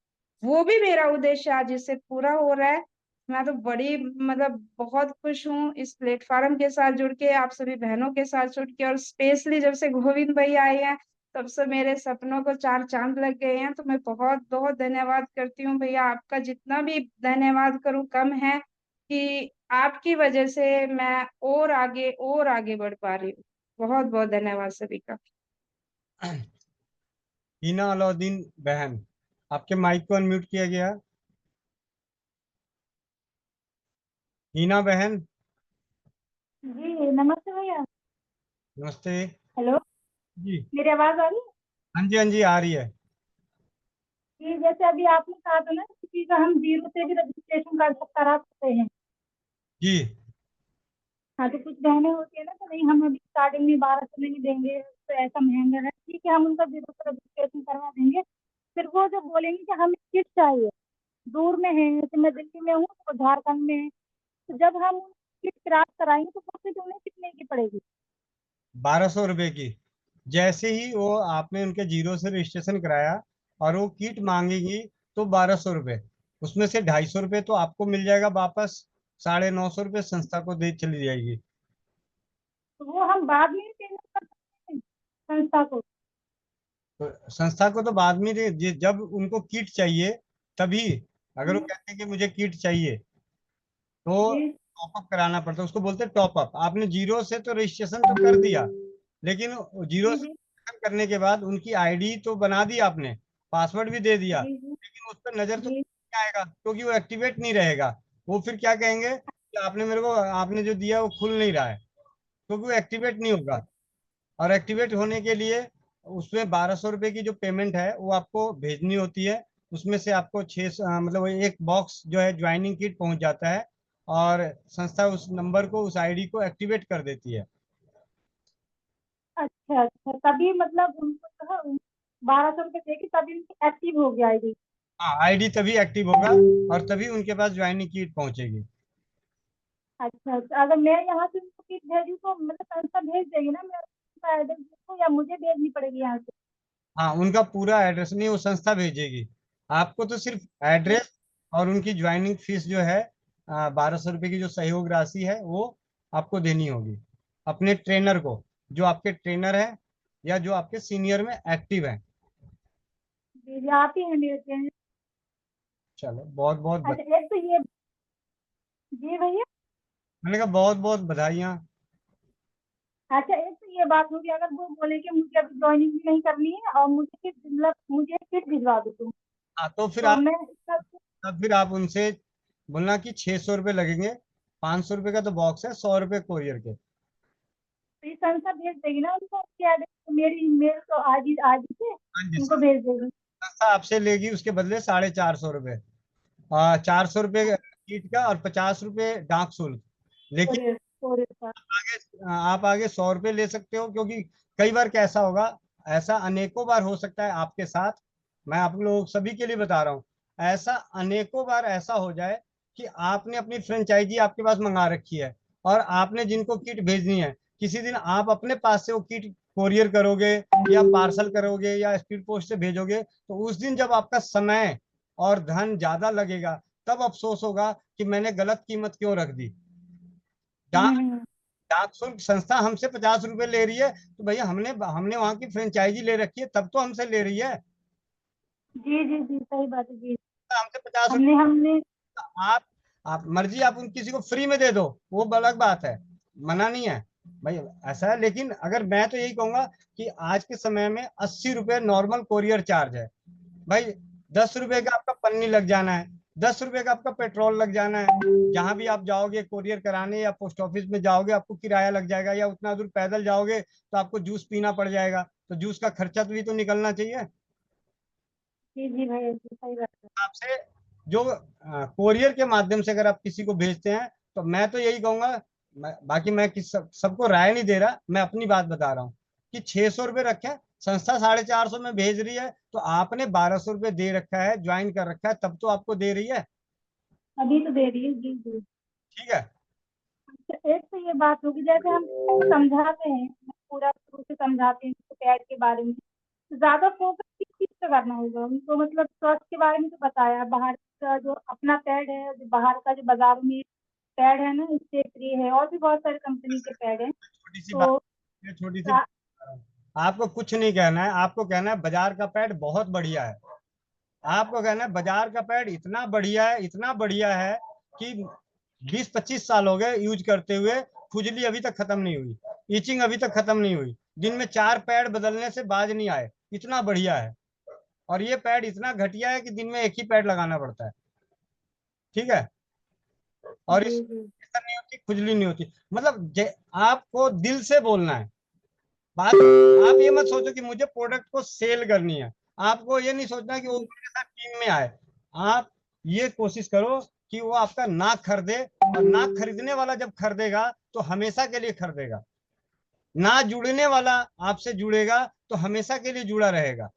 वो भी मेरा उद्देश्य आज इससे पूरा हो रहा है। मैं तो बड़ी, मतलब बहुत खुश हूँ इस प्लेटफॉर्म के साथ जुड़ के, आप सभी बहनों के साथ जुड़ के, और स्पेशली जब से गोविंद भाई आए हैं, तब से मेरे सपनों को चार चांद लग गए हैं। तो मैं बहुत बहुत धन्यवाद करती हूँ भैया आपका। जितना भी धन्यवाद करूँ कम है कि आपकी वजह से मैं और आगे बढ़ पा रही हूँ। बहुत बहुत धन्यवाद सभी का। हीना अलाउद्दीन बहन, आपके माइक को अनम्यूट किया गया। हीना बहन। जी नमस्ते भैया। नमस्ते। हेलो, जी। मेरी आवाज आ रही है? हाँ जी, हाँ जी, आ रही है। जी, जैसे अभी आपने कहा था ना, किसी का हम जीरो से भी रजिस्ट्रेशन करा सकते हैं। जी। हाँ, तो कुछ बहनें होती है ना कि नहीं, हम अभी स्टार्टिंग में 1200 नहीं देंगे, तो ऐसा महंगा है, ठीक है हम उनका जीरो से रजिस्ट्रेशन करवा देंगे। फिर वो जब बोलेंगे कि हमें किट चाहिए, दूर में है, जैसे मैं दिल्ली में हूँ तो वो झारखंड में है, तो जब हम किट प्राप्त कराएंगे तो वो फिर उन्हें कितने की पड़ेगी? 1200 रुपए की। जैसे ही वो आपने उनके जीरो से रजिस्ट्रेशन कराया और वो किट मांगेगी, तो 1200 रुपये, उसमें से 250 रुपये तो आपको मिल जाएगा वापस, 950 रुपये संस्था को दे चली जाएगी। तो वो हम बाद में पेमेंट कर सकते हैं संस्था को? तो संस्था को तो बाद में जब उनको किट चाहिए तभी। अगर वो हम्म, कहते हैं कि मुझे किट चाहिए, तो जी टॉप अप कराना पड़ता है, उसको बोलते हैं टॉप अप। आपने जीरो से तो रजिस्ट्रेशन तो कर दिया, लेकिन जीरो जी से जी रजिस्ट्रेशन करने के बाद उनकी आईडी तो बना दी आपने, पासवर्ड भी दे दिया, जी जी लेकिन उस पर नजर तो जी। नहीं आएगा क्योंकि वो एक्टिवेट नहीं रहेगा। वो फिर क्या कहेंगे कि आपने जो दिया वो खुल नहीं रहा है, क्योंकि वो एक्टिवेट नहीं होगा। और एक्टिवेट होने के लिए उसमें 1200 रुपये की जो पेमेंट है वो आपको भेजनी होती है। उसमें से आपको मतलब वो एक बॉक्स जो है ज्वाइनिंग किट पहुंच जाता है, और संस्था उस नंबर को, उस आईडी को एक्टिवेट कर देती है। अच्छा अच्छा, तभी मतलब उनको जो है 1200 रुपये देके तभी उनकी एक्टिव हो गया आईडी? हाँ, आईडी तभी एक्टिव होगा और तभी उनके पास ज्वाइनिंग किट पहुंचेगी। अच्छा अच्छा, अगर मैं यहाँ से उनको किट भेजूँ तो मतलब संस्था भेज देगी ना, मैं उनका एड्रेस लिखूँ या मुझे भेजनी पड़ेगी यहाँ से? हाँ, उनका पूरा एड्रेस नहीं, वो संस्था भेजेगी। आपको तो सिर्फ एड्रेस और उनकी ज्वाइनिंग फीस जो है 1200 रुपये की जो सहयोग राशि है वो आपको देनी होगी अपने ट्रेनर को, जो आपके ट्रेनर है या जो आपके सीनियर में एक्टिव है। जी जी, आप ही हैं मेरे ट्रेनर? चलो, बहुत बहुत अच्छा, एक तो ये, जी भैया। मैंने कहा बहुत बहुत बधाइयाँ। अच्छा, एक तो ये बात होगी, अगर वो बोले कि मुझे अभी ज्वाइनिंग भी नहीं करनी है और मुझे किट मतलब मुझे किट भिजवा दो तुम, हाँ, तो फिर तो आप मैं इसका तो तब फिर आप उनसे बोलना कि 600 रुपये लगेंगे। 500 रुपये का तो बॉक्स है, 100 रुपये कोरियर के। ये संस्था भेज देगी ना उनको उसके एड्रेस? मेरी ईमेल तो आज ही से हाँ जी, उनको भेज देगी? संस्था आपसे लेगी उसके बदले 450 रुपये, 400 रुपये कीट का और 50 रुपये डाक शुल्क। लेकिन और आप आगे 100 रुपये ले सकते हो, क्योंकि कई बार कैसा होगा, ऐसा अनेकों बार हो सकता है आपके साथ। मैं आप लोग सभी के लिए बता रहा हूँ, ऐसा अनेकों बार ऐसा हो जाए कि आपने अपनी फ्रेंचाइजी आपके पास मंगा रखी है और आपने जिनको किट भेजनी है, किसी दिन आप अपने पास से वो किट कोरियर करोगे या पार्सल करोगे या स्पीड पोस्ट से भेजोगे, तो उस दिन जब आपका समय और धन ज्यादा लगेगा, तब अफसोस होगा कि मैंने गलत कीमत क्यों रख दी। डाक हम्म, डाक शुल्क संस्था हमसे 50 रुपए ले रही है, तो भैया हमने हमने वहां की फ्रेंचाइजी ले रखी है, तब तो हमसे ले रही है। जी जी जी, सही बात है जी। हमसे 50 रुपए। हमने हमने आप आप मर्जी, आप उन किसी को फ्री में दे दो, वो अलग बात है, मना नहीं है भाई, ऐसा है। लेकिन अगर मैं तो यही कहूंगा कि आज के समय में 80 रुपये नॉर्मल कोरियर चार्ज है भाई। 10 रुपए का आपका पन्नी लग जाना है, 10 रुपए का आपका पेट्रोल लग जाना है, जहां भी आप जाओगे कोरियर कराने या पोस्ट ऑफिस में जाओगे आपको किराया लग जाएगा, या उतना दूर पैदल जाओगे तो आपको जूस पीना पड़ जाएगा, तो जूस का खर्चा तो भी तो निकलना चाहिए जी जी भैया जी, सही बात है। आपसे। जो कोरियर के माध्यम से अगर आप किसी को भेजते हैं, तो मैं तो यही कहूंगा, बाकी मैं सबको राय नहीं दे रहा, मैं अपनी बात बता रहा हूँ कि 600 रुपये रखें। संस्था 450 में भेज रही है, तो आपने 1200 रुपये दे रखा है, ज्वाइन कर रखा है, तब तो आपको दे रही है। अभी तो दे रही है, जी जी। ठीक है। अच्छा, एक तो ये बात होगी, जैसे हम किसी को समझाते हैं, पूरा शुरू से समझाते हैं उसको पैड के बारे में, तो ज्यादा फोकस किस चीज पे करना होगा उनको? मतलब स्वास्थ्य के बारे में तो बताया, बाहर का जो अपना पैड है, जो बाहर का जो बाजार में पैड है ना, इससे फ्री है, और भी बहुत सारी कंपनी के पैड हैं। छोटी सी बात तो छोटी सी बात बता रहा हूँ। आपको कुछ नहीं कहना है, आपको कहना है बाजार का पैड बहुत बढ़िया है। आपको कहना है बाजार का पैड इतना बढ़िया है, इतना बढ़िया है कि 20-25 साल हो गए यूज करते हुए, खुजली अभी तक खत्म नहीं हुई, इचिंग अभी तक खत्म नहीं हुई, दिन में 4 पैड बदलने से बाज नहीं आए, इतना बढ़िया है। और ये पैड इतना घटिया है कि दिन में एक ही पैड लगाना पड़ता है। ठीक है। और जी इस जी। नहीं होती, खुजली नहीं होती। मतलब आपको दिल से बोलना है बात। आप ये मत सोचो कि मुझे प्रोडक्ट को सेल करनी है, आपको ये नहीं सोचना कि वो मेरे साथ टीम में आए। आप ये कोशिश करो कि वो आपका नाक खरीदे, और नाक खरीदने वाला जब खरीदेगा तो हमेशा के लिए खरीदेगा। ना जुड़ने वाला आपसे जुड़ेगा तो हमेशा के लिए जुड़ा रहेगा।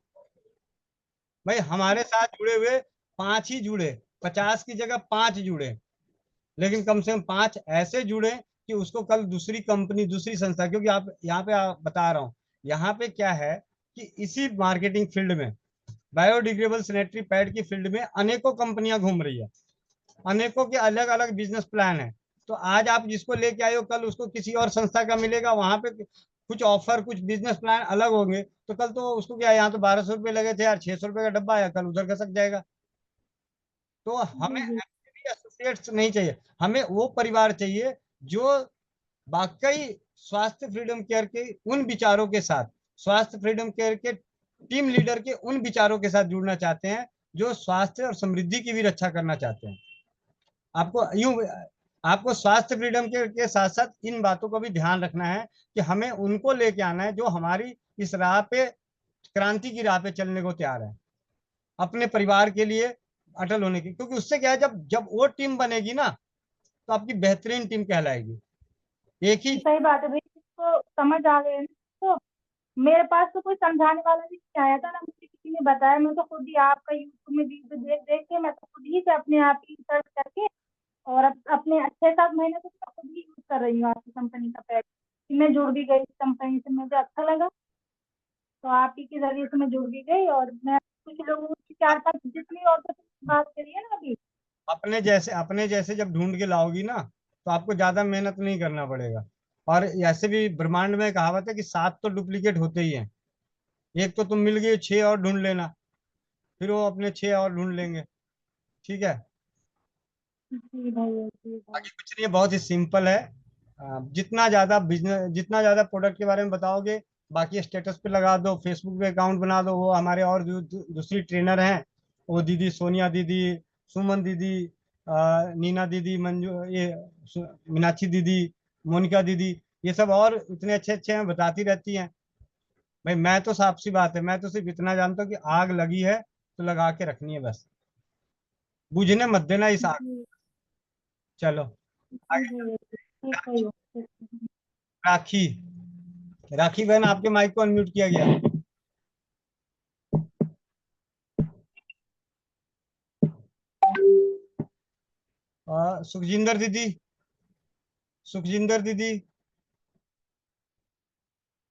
भाई हमारे साथ जुड़े हुए 5 ही जुड़े, 50 की जगह 5 जुड़े, लेकिन कम से कम 5 ऐसे जुड़े कि उसको कल दूसरी कंपनी, दूसरी संस्था, क्योंकि आप यहाँ पे बता रहा हूँ, यहाँ पे क्या है कि इसी मार्केटिंग फील्ड में, बायोडिग्रेडेबल सैनिटरी पैड की फील्ड में अनेकों कंपनियां घूम रही है, अनेकों के अलग अलग बिजनेस प्लान है। तो आज आप जिसको लेके आए हो, कल उसको किसी और संस्था का मिलेगा, वहां पे कुछ ऑफर, कुछ बिजनेस प्लान अलग होंगे, तो कल तो उसको क्या, यहाँ तो 1200 रुपये लगे थे यार, 600 रुपये का डब्बा आया, कल उधर खसक जाएगा। तो हमें जी जी। एसोसिएट्स नहीं चाहिए, हमें वो परिवार चाहिए जो वाकई स्वास्थ्य फ्रीडम केयर के उन विचारों के साथ, स्वास्थ्य फ्रीडम केयर के टीम लीडर के उन विचारों के साथ जुड़ना चाहते हैं, जो स्वास्थ्य और समृद्धि की भी रक्षा करना चाहते हैं। आपको यूं, आपको स्वास्थ्य फ्रीडम के साथ साथ इन बातों को भी ध्यान रखना है कि हमें उनको लेके आना है जो हमारी इस राह पे, क्रांति की राह पे चलने को तैयार है, अपने परिवार के लिए अटल होने की। क्योंकि उससे क्या है, जब जब वो टीम बनेगी ना, तो आपकी बेहतरीन टीम कहलाएगी। एक ही। सही बात है भाई, इसको समझ आ गए ना। तो मेरे पास तो कोई समझाने वाला भी नहीं आया था ना, मुझे किसी ने बताया, मैं तो खुद ही आपका यूट्यूब में वीडियो देख देख के, मैं तो खुद ही से अपने आप ही सर्च करके, और अपने 6-7 महीने से मैं खुद ही यूज कर रही हूँ आपकी कंपनी का पैक। मैं जुड़ भी गई इस कंपनी से, मुझे अच्छा लगा, तो आप ही के जरिए से मैं जुड़ भी गई। और मैं कुछ लोगों की 4-5 जितनी और बात करी है ना अभी। अपने जैसे जब ढूंढ के लाओगी ना, तो आपको ज्यादा मेहनत नहीं करना पड़ेगा। और ऐसे भी ब्रह्मांड में कहावत है कि 7 तो डुप्लीकेट होते ही हैं। एक तो तुम मिल गई, 6 और ढूंढ लेना, फिर वो अपने 6 और ढूंढ लेंगे। ठीक है। जी भैया, जी भाई। बाकी कुछ नहीं है, बहुत ही सिंपल है। जितना ज्यादा बिजनेस, जितना ज्यादा प्रोडक्ट के बारे में बताओगे, बाकी स्टेटस पे लगा दो, फेसबुक पे अकाउंट बना दो। वो हमारे और दूसरी ट्रेनर हैं, वो दीदी सोनिया दीदी, सुमन दीदी, नीना दीदी, मंजू, ये मीनाक्षी दीदी, मोनिका दीदी, ये सब और इतने अच्छे अच्छे हैं, बताती रहती हैं। भाई मैं तो साफ सी बात है, मैं तो सिर्फ इतना जानता हूँ कि आग लगी है तो लगा के रखनी है बस, बुझने मत देना इस आग। जी चलो जी आगे। भैया, ठीक है भैया। राखी, राखी बहन, आपके माइक को अनम्यूट किया गया। सुखजिंदर दीदी, सुखजिंदर दीदी,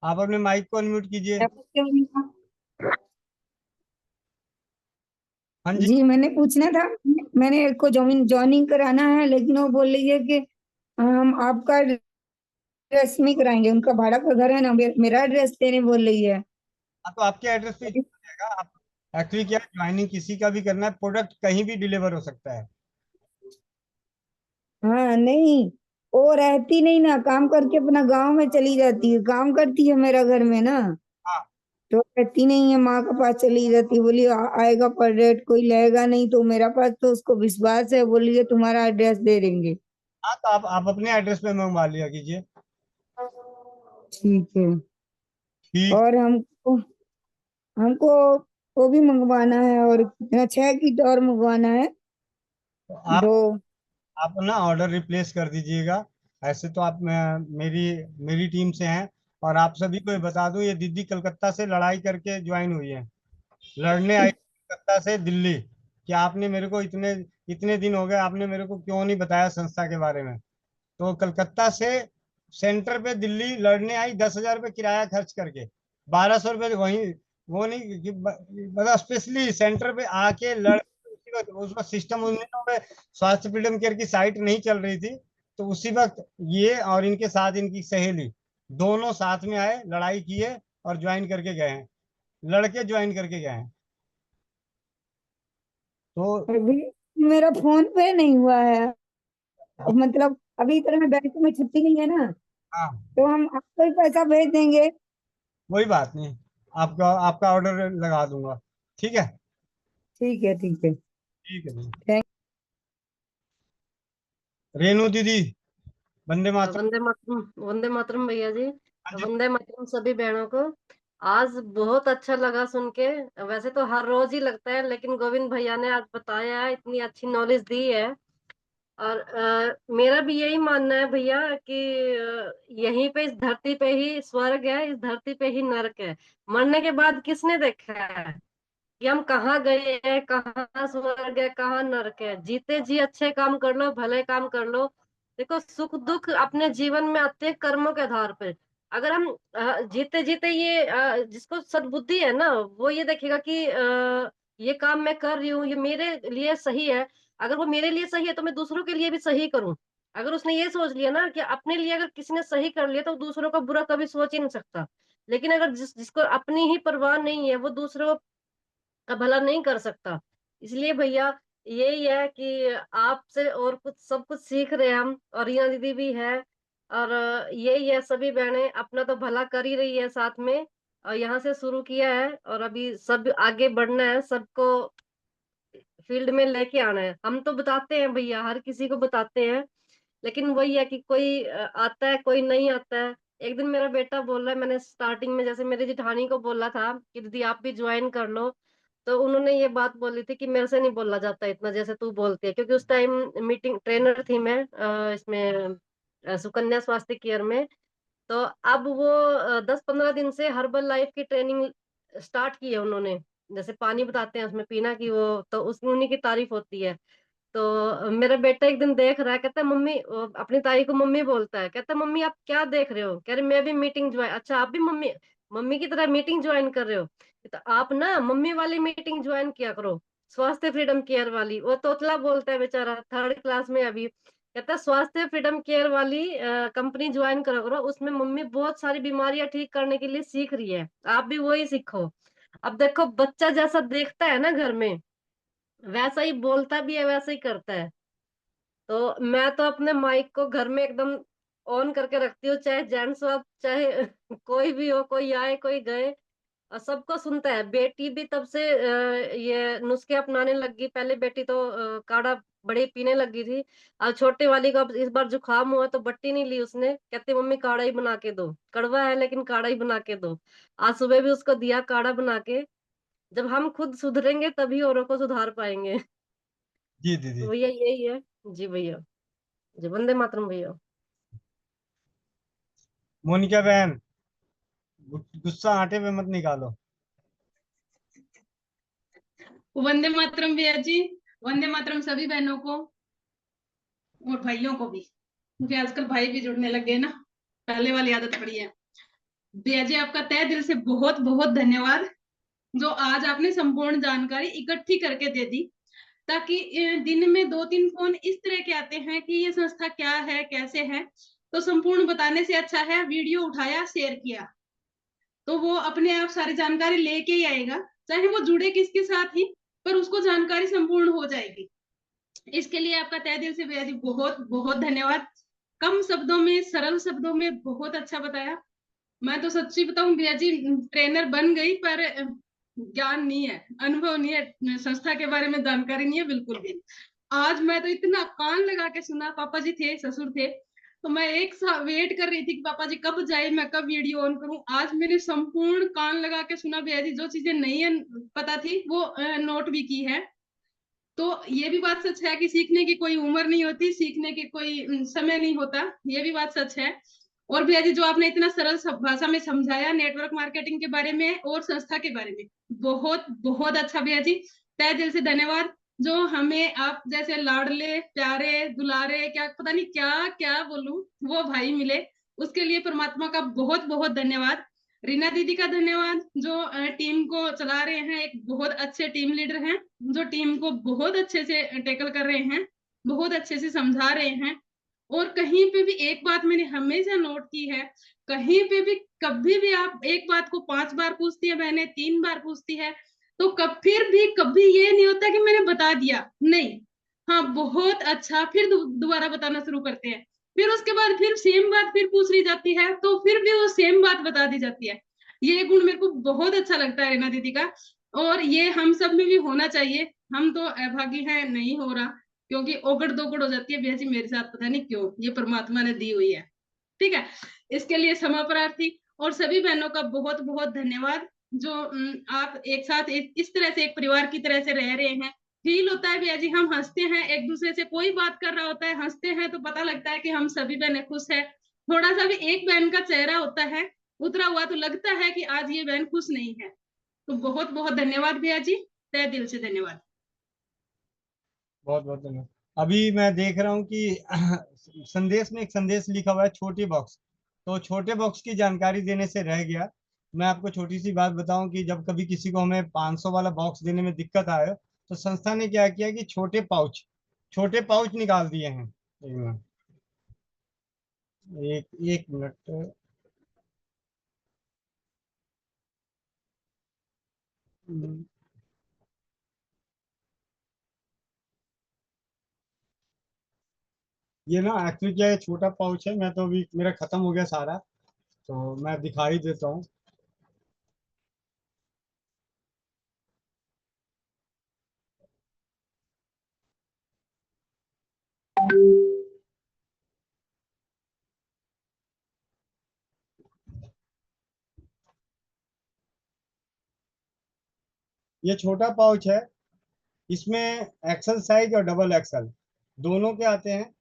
आप अपने माइक को अनम्यूट कीजिए। हाँ जी। जी मैंने पूछना था, मैंने को ज्वाइनिंग कराना है, लेकिन वो बोल रही है कि हम आपका एड्रेस नहीं कराएंगे, उनका भाड़ा का घर है ना, मेरा एड्रेस देने बोल रही है। हाँ, तो आपके एड्रेस पे ही चला जाएगा। आप एक्चुअली क्या, ज्वाइनिंग किसी का भी करना है, प्रोडक्ट कहीं भी डिलीवर हो सकता है। हाँ नहीं, वो रहती नहीं ना, काम करके अपना गांव में चली जाती है, काम करती है मेरा घर में ना, हाँ। तो रहती नहीं है, माँ के पास चली जाती है। बोली आएगा पर रेट कोई लेगा नहीं, तो मेरा पास तो उसको विश्वास है, बोलिए तुम्हारा एड्रेस दे देंगे। हाँ, तो आप अपने एड्रेस पे मंगवा लिया कीजिए। ठीक है। ठीक। और हमको हमको वो भी मंगवाना है, और कितना 6 किट और मंगवाना है। तो दो। आप ना ऑर्डर रिप्लेस कर दीजिएगा। ऐसे तो आप मेरी मेरी टीम से हैं। और आप सभी को ये बता दूं, ये दीदी कलकत्ता से लड़ाई करके ज्वाइन हुई है, लड़ने आई कलकत्ता से दिल्ली, कि आपने मेरे को इतने इतने दिन हो गए, आपने मेरे को क्यों नहीं बताया संस्था के बारे में। तो कलकत्ता से सेंटर पे दिल्ली लड़ने आई, 10,000 रुपये किराया खर्च करके, 1200 रुपये वहीं, वो नहीं मतलब स्पेशली सेंटर पे आके लड़। उसी वक्त उसका सिस्टम, उन दिनों में स्वास्थ्य फ्रीडम केयर की साइट नहीं चल रही थी, तो उसी वक्त ये और इनके साथ इनकी सहेली दोनों साथ में आए, लड़ाई किए, और ज्वाइन करके गए हैं, लड़के ज्वाइन करके गए हैं। तो अभी मेरा फोन पे नहीं हुआ है। मतलब अभी तरह में बैंक में छुट्टी नहीं है ना, हाँ, तो हम आपको ही पैसा भेज देंगे। कोई बात नहीं, आपका आपका ऑर्डर लगा दूंगा। ठीक है। ठीक है, ठीक है। ठीक है जी। थैंक रेनू दीदी, वंदे मातरम। वंदे मातरम, वंदे मातरम भैया जी। हाँ जी। वंदे मातरम सभी बहनों को। आज बहुत अच्छा लगा सुन के। वैसे तो हर रोज ही लगता है, लेकिन गोविंद भैया ने आज बताया है, इतनी अच्छी नॉलेज दी है। और मेरा भी यही मानना है भैया कि यहीं पे इस धरती पे ही स्वर्ग है, इस धरती पे ही नरक है। मरने के बाद किसने देखा है कि हम कहाँ गए हैं, कहाँ स्वर्ग है, कहाँ नरक है। जीते जी अच्छे काम कर लो, भले काम कर लो। देखो, सुख दुख अपने जीवन में आते हैं कर्मों के आधार पर। अगर हम जीते जीते ये जिसको सद्बुद्धि है ना, वो ये देखेगा कि ये काम मैं कर रही हूँ, ये मेरे लिए सही है। अगर वो मेरे लिए सही है तो मैं दूसरों के लिए भी सही करूं। अगर उसने ये सोच लिया ना कि अपने लिए अगर किसी ने सही कर लिया तो दूसरों का बुरा कभी सोच ही नहीं सकता। लेकिन अगर जिसको अपनी ही परवाह नहीं है, वो दूसरों का भला नहीं कर सकता। इसलिए भैया यही है कि आपसे और कुछ सब कुछ सीख रहे हैं हम, और रीना दीदी भी है। और यही है, सभी बहनें अपना तो भला कर ही रही है साथ में। और यहाँ से शुरू किया है और अभी सब आगे बढ़ना है, सबको फील्ड में लेके आना है। हम तो बताते हैं भैया, हर किसी को बताते हैं, लेकिन वही है कि कोई आता है, कोई नहीं आता है। एक दिन मेरा बेटा बोल रहा है, मैंने स्टार्टिंग में जैसे मेरी जेठानी को बोला था कि दीदी आप भी ज्वाइन कर लो, तो उन्होंने ये बात बोली थी कि मेरे से नहीं बोला जाता इतना जैसे तू बोलती है। क्योंकि उस टाइम मीटिंग ट्रेनर थी मैं इसमें सुकन्या स्वास्थ्य केयर में। तो अब वो 10-15 दिन से हर्बल लाइफ की ट्रेनिंग स्टार्ट की है उन्होंने। जैसे पानी बताते हैं उसमें पीना की, वो तो उसमें उन्हीं की तारीफ होती है। तो मेरा बेटा एक दिन देख रहा है, कहता है मम्मी, वो अपनी ताई को मम्मी बोलता है, कहता है मम्मी आप क्या देख रहे हो। कह रहे मैं भी मीटिंग ज्वाइन। अच्छा, आप भी मम्मी मम्मी की तरह मीटिंग ज्वाइन कर रहे हो, तो आप ना मम्मी वाली मीटिंग ज्वाइन किया करो, स्वास्थ्य फ्रीडम केयर वाली। वो तोतला बोलता है बेचारा, 3rd क्लास में अभी। कहता है स्वास्थ्य फ्रीडम केयर वाली कंपनी ज्वाइन करा करो, उसमें मम्मी बहुत सारी बीमारियां ठीक करने के लिए सीख रही है, आप भी वही सीखो। अब देखो, बच्चा जैसा देखता है ना घर में, वैसा ही बोलता भी है, वैसा ही करता है। तो मैं तो अपने माइक को घर में एकदम ऑन करके रखती हूँ, चाहे जेंट्स हो चाहे कोई भी हो, कोई आए कोई गए, और सबको सुनता है। बेटी भी तब से ये नुस्खे अपनाने लग गई। पहले बेटी तो काढ़ा बड़ी पीने लगी थी। और छोटे वाली को अब इस बार जुकाम हुआ तो बट्टी नहीं ली उसने, कहती मम्मी काढ़ा ही बना के दो, कड़वा है लेकिन काढ़ा ही बना के दो। आज सुबह भी उसको दिया काढ़ा बना के। जब हम खुद सुधरेंगे तभी औरों को सुधार पाएंगे। जी दीदी। तो भैया यही है। जी भैया, जी वंदे मातरम भैया। मोनिका बहन, गुस्सा आटे पे मत निकालो। वंदे मातरम भैया जी। वंदे मातरम सभी बहनों को और भाइयों को भी। मुझे आजकल भाई भी जुड़ने लग गए ना, पहले वाली आदत पड़ी है। भैया जी आपका तहे दिल से बहुत बहुत धन्यवाद, जो आज आपने संपूर्ण जानकारी इकट्ठी करके दे दी। ताकि दिन में 2-3 फोन इस तरह के आते हैं कि ये संस्था क्या है, कैसे है, तो संपूर्ण बताने से अच्छा है वीडियो उठाया, शेयर किया, तो वो अपने आप सारी जानकारी लेके ही आएगा, चाहे वो जुड़े किसके साथ ही, पर उसको जानकारी संपूर्ण हो जाएगी। इसके लिए आपका तहे दिल से भैया जी बहुत बहुत धन्यवाद। कम शब्दों में, सरल शब्दों में बहुत अच्छा बताया। मैं तो सच्ची बताऊं भैया जी, ट्रेनर बन गई पर ज्ञान नहीं है, अनुभव नहीं है, संस्था के बारे में जानकारी नहीं है बिल्कुल भी। आज मैं तो इतना कान लगा के सुना, पापा जी थे, ससुर थे, तो मैं एक साथ वेट कर रही थी कि पापा जी कब जाए, मैं कब वीडियो ऑन करूं। आज मैंने संपूर्ण कान लगा के सुना भैया जी, जो चीजें नहीं है पता थी वो नोट भी की है। तो ये भी बात सच है कि सीखने की कोई उम्र नहीं होती, सीखने की कोई समय नहीं होता, ये भी बात सच है। और भैया जी जो आपने इतना सरल भाषा में समझाया नेटवर्क मार्केटिंग के बारे में और संस्था के बारे में, बहुत बहुत अच्छा भैया जी, तहे दिल से धन्यवाद। जो हमें आप जैसे लाडले प्यारे दुलारे, क्या पता नहीं क्या क्या बोलूं, वो भाई मिले, उसके लिए परमात्मा का बहुत बहुत धन्यवाद। रीना दीदी का धन्यवाद, जो टीम को चला रहे हैं, एक बहुत अच्छे टीम लीडर हैं, जो टीम को बहुत अच्छे से टैकल कर रहे हैं, बहुत अच्छे से समझा रहे हैं। और कहीं पे भी एक बात मैंने हमेशा नोट की है, कहीं पे भी कभी भी आप एक बात को 5 बार पूछती है बहनें, 3 बार पूछती है, तो फिर भी कभी ये नहीं होता कि मैंने बता दिया, नहीं, हाँ बहुत अच्छा, फिर दोबारा बताना शुरू करते हैं, फिर उसके बाद फिर सेम बात फिर पूछ ली जाती है, तो फिर भी वो सेम बात बता दी जाती है। ये गुण मेरे को बहुत अच्छा लगता है रीना दीदी का, और ये हम सब में भी होना चाहिए। हम तो अभागी हैं, नहीं हो रहा, क्योंकि ओगड़ दोगड़ हो जाती है भैया जी मेरे साथ, पता नहीं क्यों, ये परमात्मा ने दी हुई है। ठीक है, इसके लिए क्षमा प्रार्थी, और सभी बहनों का बहुत बहुत धन्यवाद, जो आप एक साथ इस तरह से एक परिवार की तरह से रह रहे हैं। फील होता है भैया जी, हम हंसते हैं एक दूसरे से, कोई बात कर रहा होता है, हंसते हैं तो पता लगता है कि हम सभी बहनें खुश है। थोड़ा सा भी एक बहन का चेहरा होता है उतरा हुआ तो लगता है कि आज ये बहन खुश नहीं है। तो बहुत बहुत धन्यवाद भैया जी, तहे दिल से धन्यवाद। बहुत बहुत धन्यवाद। अभी मैं देख रहा हूँ कि संदेश में एक संदेश लिखा हुआ है छोटी बॉक्स, तो छोटे बॉक्स की जानकारी देने से रह गया। मैं आपको छोटी सी बात बताऊं कि जब कभी किसी को हमें 500 वाला बॉक्स देने में दिक्कत आए तो संस्था ने क्या किया कि छोटे पाउच निकाल दिए हैं। एक एक मिनट। ये ना एक्चुअली क्या है, छोटा पाउच है, मैं तो अभी मेरा खत्म हो गया सारा, तो मैं दिखा ही देता हूँ। ये छोटा पाउच है, इसमें एक्सल साइज और डबल एक्सल दोनों के आते हैं।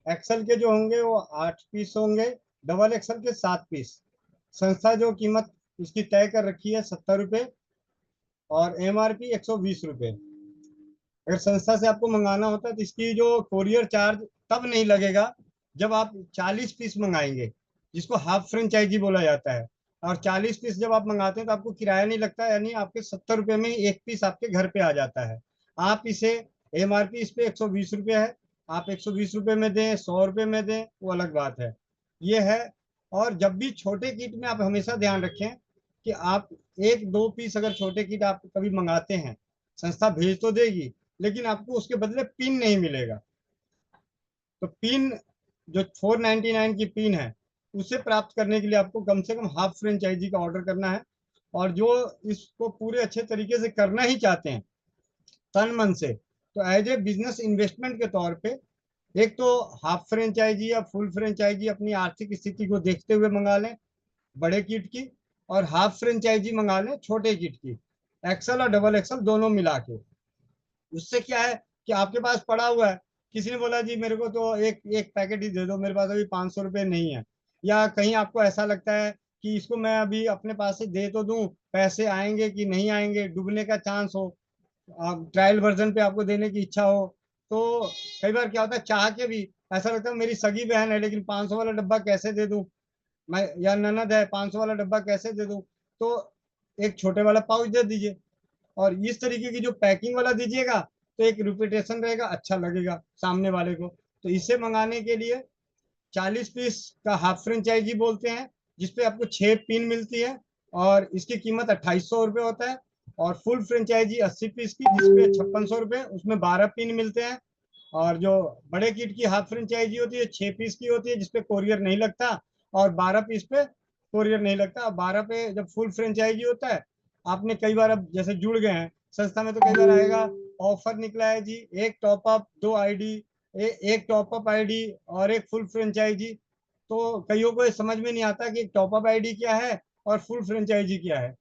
एक्सल के जो होंगे वो 8 पीस होंगे, डबल एक्सल के 7 पीस। संस्था जो कीमत इसकी तय कर रखी है 70 रुपये, और MRP 120 रुपये। अगर संस्था से आपको मंगाना होता है तो इसकी जो कोरियर चार्ज तब नहीं लगेगा जब आप 40 पीस मंगाएंगे, जिसको हाफ फ्रेंचाइजी बोला जाता है। और 40 पीस जब आप मंगाते हैं तो आपको किराया नहीं लगता, यानी आपके 70 रुपये में ही एक पीस आपके घर पे आ जाता है। आप इसे MRP इस पे 120 रुपये है, आप 120 रुपये में दें, 100 रुपये में दें, वो अलग बात है। ये है। और जब भी छोटे किट में आप हमेशा ध्यान रखें कि आप 1-2 पीस अगर छोटे किट आप कभी मंगाते हैं, संस्था भेज तो देगी लेकिन आपको उसके बदले पिन नहीं मिलेगा। तो पिन जो 499 की पिन है, उसे प्राप्त करने के लिए आपको कम से कम हाफ फ्रेंचाइजी का ऑर्डर करना है। और जो इसको पूरे अच्छे तरीके से करना ही चाहते हैं तन मन से, तो एज ए बिजनेस इन्वेस्टमेंट के तौर पे एक तो हाफ फ्रेंचाइजी या फुल फ्रेंचाइजी अपनी आर्थिक स्थिति को देखते हुए मंगा लें बड़े किट की, और हाफ फ्रेंचाइजी मंगा लें छोटे किट की, एक्सल और डबल एक्सल दोनों मिला के। उससे क्या है कि आपके पास पड़ा हुआ है, किसी ने बोला जी मेरे को तो एक एक पैकेट ही दे दो, मेरे पास अभी 500 रुपये नहीं है, या कहीं आपको ऐसा लगता है कि इसको मैं अभी अपने पास से दे तो दूं, पैसे आएंगे कि नहीं आएंगे, डूबने का चांस हो, आप ट्रायल वर्जन पे आपको देने की इच्छा हो, तो कई बार क्या होता है चाह के भी ऐसा लगता है मेरी सगी बहन है लेकिन 500 वाला डब्बा कैसे दे दूं मैं, या ननद है 500 वाला डब्बा कैसे दे दूं, तो एक छोटे वाला पाउच दे दीजिए। और इस तरीके की जो पैकिंग वाला दीजिएगा तो एक रिपीटेशन रहेगा, अच्छा लगेगा सामने वाले को। तो इसे मंगाने के लिए 40 पीस का हाफ फ्रेंचाइजी बोलते हैं, जिसपे आपको 6 पिन मिलती है, और इसकी कीमत 2800 रुपये होता है। और फुल फ्रेंचाइजी 80 पीस की, जिसपे 5600 रुपये, उसमें 12 पिन मिलते हैं। और जो बड़े किट की हाफ फ्रेंचाइजी होती है 6 पीस की होती है, जिसपे कोरियर नहीं लगता, और 12 पीस पे कोरियर नहीं लगता। 12 पे जब फुल फ्रेंचाइजी होता है, आपने कई बार अब जैसे जुड़ गए हैं संस्था में तो कई बार आएगा ऑफर निकला है जी, एक टॉपअप 2 ID, एक टॉपअप ID और एक फुल फ्रेंचाइजी। तो कईयों को समझ में नहीं आता कि टॉपअप ID क्या है और फुल फ्रेंचाइजी क्या है।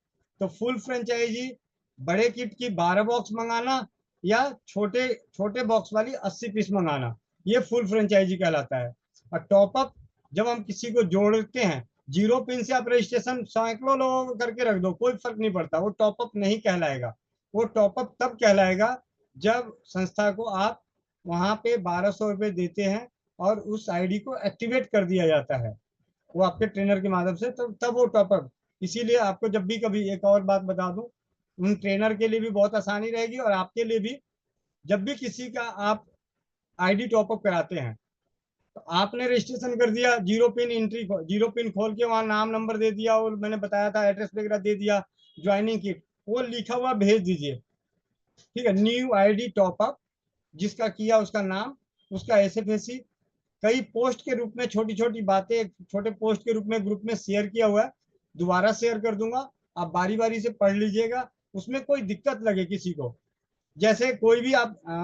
तो फुल फ्रेंचाइजी बड़े किट की 12 बॉक्स मंगाना, या छोटे छोटे बॉक्स वाली 80 पीस मंगाना, ये फुल फ्रेंचाइजी कहलाता है। और टॉपअप जब हम किसी को जोड़ते हैं, 0 पिन से आप रजिस्ट्रेशन सैकड़ों लोगों को करके रख दो, कोई फर्क नहीं पड़ता, वो टॉपअप नहीं कहलाएगा। वो टॉपअप तब कहलाएगा जब संस्था को आप वहां पे 1200 रुपये देते हैं और उस आईडी को एक्टिवेट कर दिया जाता है वो आपके ट्रेनर के माध्यम से, तब वो टॉपअप। इसीलिए आपको जब भी कभी एक और बात बता दूं, उन ट्रेनर के लिए भी बहुत आसानी रहेगी और आपके लिए भी, जब भी किसी का आप आईडी टॉपअप कराते हैं तो आपने रजिस्ट्रेशन कर दिया, जीरो पिन खोल के वहां नाम नंबर दे दिया और मैंने बताया था एड्रेस वगैरह दे दिया, ज्वाइनिंग किट वो लिखा हुआ भेज दीजिए। ठीक है, न्यू आईडी टॉपअप, जिसका किया उसका नाम, उसका SFSC, कई पोस्ट के रूप में छोटी छोटी बातें छोटे पोस्ट के रूप में ग्रुप में शेयर किया हुआ है, दोबारा शेयर कर दूंगा, आप बारी बारी से पढ़ लीजिएगा। उसमें कोई दिक्कत लगे किसी को, जैसे कोई भी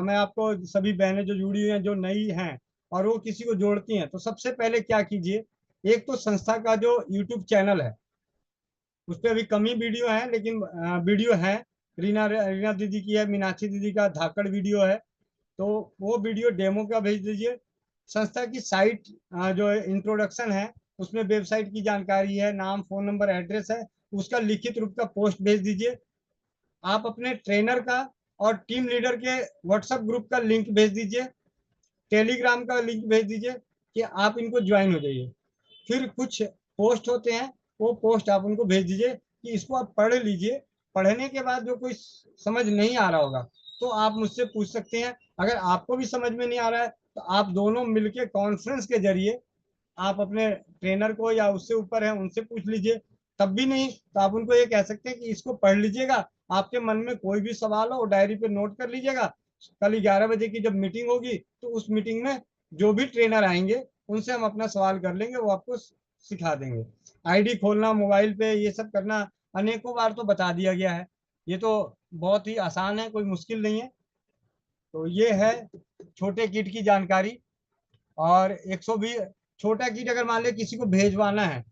मैं आपको सभी बहनें जो जुड़ी हुई हैं जो नई हैं और वो किसी को जोड़ती हैं, तो सबसे पहले क्या कीजिए, एक तो संस्था का जो यूट्यूब चैनल है उस पर अभी कम ही वीडियो है, लेकिन वीडियो है, रीना दीदी की है, मीनाक्षी दीदी का धाकड़ वीडियो है, तो वो वीडियो डेमो का भेज दीजिए। संस्था की साइट जो इंट्रोडक्शन है उसमें वेबसाइट की जानकारी है, नाम फोन नंबर एड्रेस है, उसका लिखित रूप का पोस्ट भेज दीजिए। आप अपने ट्रेनर का और टीम लीडर के व्हाट्सएप ग्रुप का लिंक भेज दीजिए, टेलीग्राम का लिंक भेज दीजिए कि आप इनको ज्वाइन हो जाइए। फिर कुछ पोस्ट होते हैं, वो पोस्ट आप उनको भेज दीजिए कि इसको आप पढ़ लीजिए। पढ़ने के बाद जो कोई समझ नहीं आ रहा होगा तो आप मुझसे पूछ सकते हैं, अगर आपको भी समझ में नहीं आ रहा है तो आप दोनों मिलके कॉन्फ्रेंस के जरिए आप अपने ट्रेनर को या उससे ऊपर है उनसे पूछ लीजिए। तब भी नहीं तो आप उनको ये कह सकते हैं कि इसको पढ़ लीजिएगा, आपके मन में कोई भी सवाल हो डायरी पे नोट कर लीजिएगा, कल 11 बजे की जब मीटिंग होगी तो उस मीटिंग में जो भी ट्रेनर आएंगे उनसे हम अपना सवाल कर लेंगे, वो आपको सिखा देंगे। आईडी खोलना मोबाइल पे ये सब करना अनेकों बार तो बता दिया गया है, ये तो बहुत ही आसान है, कोई मुश्किल नहीं है। तो ये है छोटे किट की जानकारी। और 120 छोटा किट अगर मान ले किसी को भेजवाना है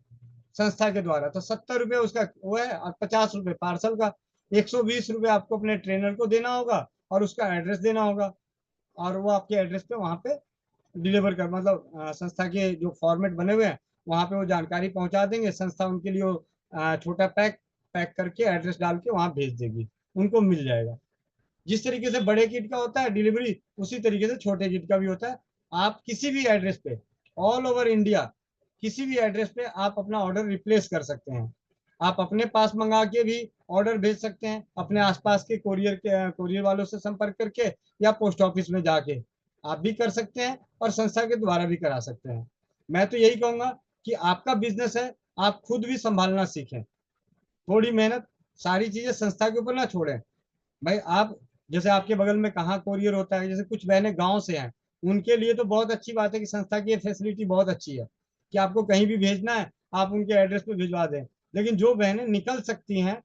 संस्था के द्वारा तो 70 रुपये उसका वो है, और 50 रुपये पार्सल का, 120 रुपये आपको अपने ट्रेनर को देना होगा और उसका एड्रेस देना होगा, और वो आपके एड्रेस पे वहां पे डिलीवर कर मतलब संस्था के जो फॉर्मेट बने हुए हैं वहां पे वो जानकारी पहुंचा देंगे, संस्था उनके लिए वो छोटा पैक करके एड्रेस डाल के वहां भेज देगी, उनको मिल जाएगा। जिस तरीके से बड़े किट का होता है डिलीवरी, उसी तरीके से छोटे किट का भी होता है। आप किसी भी एड्रेस पे ऑल ओवर इंडिया किसी भी एड्रेस पे आप अपना ऑर्डर रिप्लेस कर सकते हैं। आप अपने पास मंगा के भी ऑर्डर भेज सकते हैं, अपने आसपास के कोरियर वालों से संपर्क करके, या पोस्ट ऑफिस में जाके आप भी कर सकते हैं और संस्था के द्वारा भी करा सकते हैं। मैं तो यही कहूंगा कि आपका बिजनेस है, आप खुद भी संभालना सीखें, थोड़ी मेहनत, सारी चीजें संस्था के ऊपर ना छोड़ें। भाई आप जैसे आपके बगल में कहाँ कोरियर होता है, जैसे कुछ बहनें गांव से हैं, उनके लिए तो बहुत अच्छी बात है कि संस्था की फैसिलिटी बहुत अच्छी है कि आपको कहीं भी भेजना है आप उनके एड्रेस पे भिजवा दें। लेकिन जो बहनें निकल सकती हैं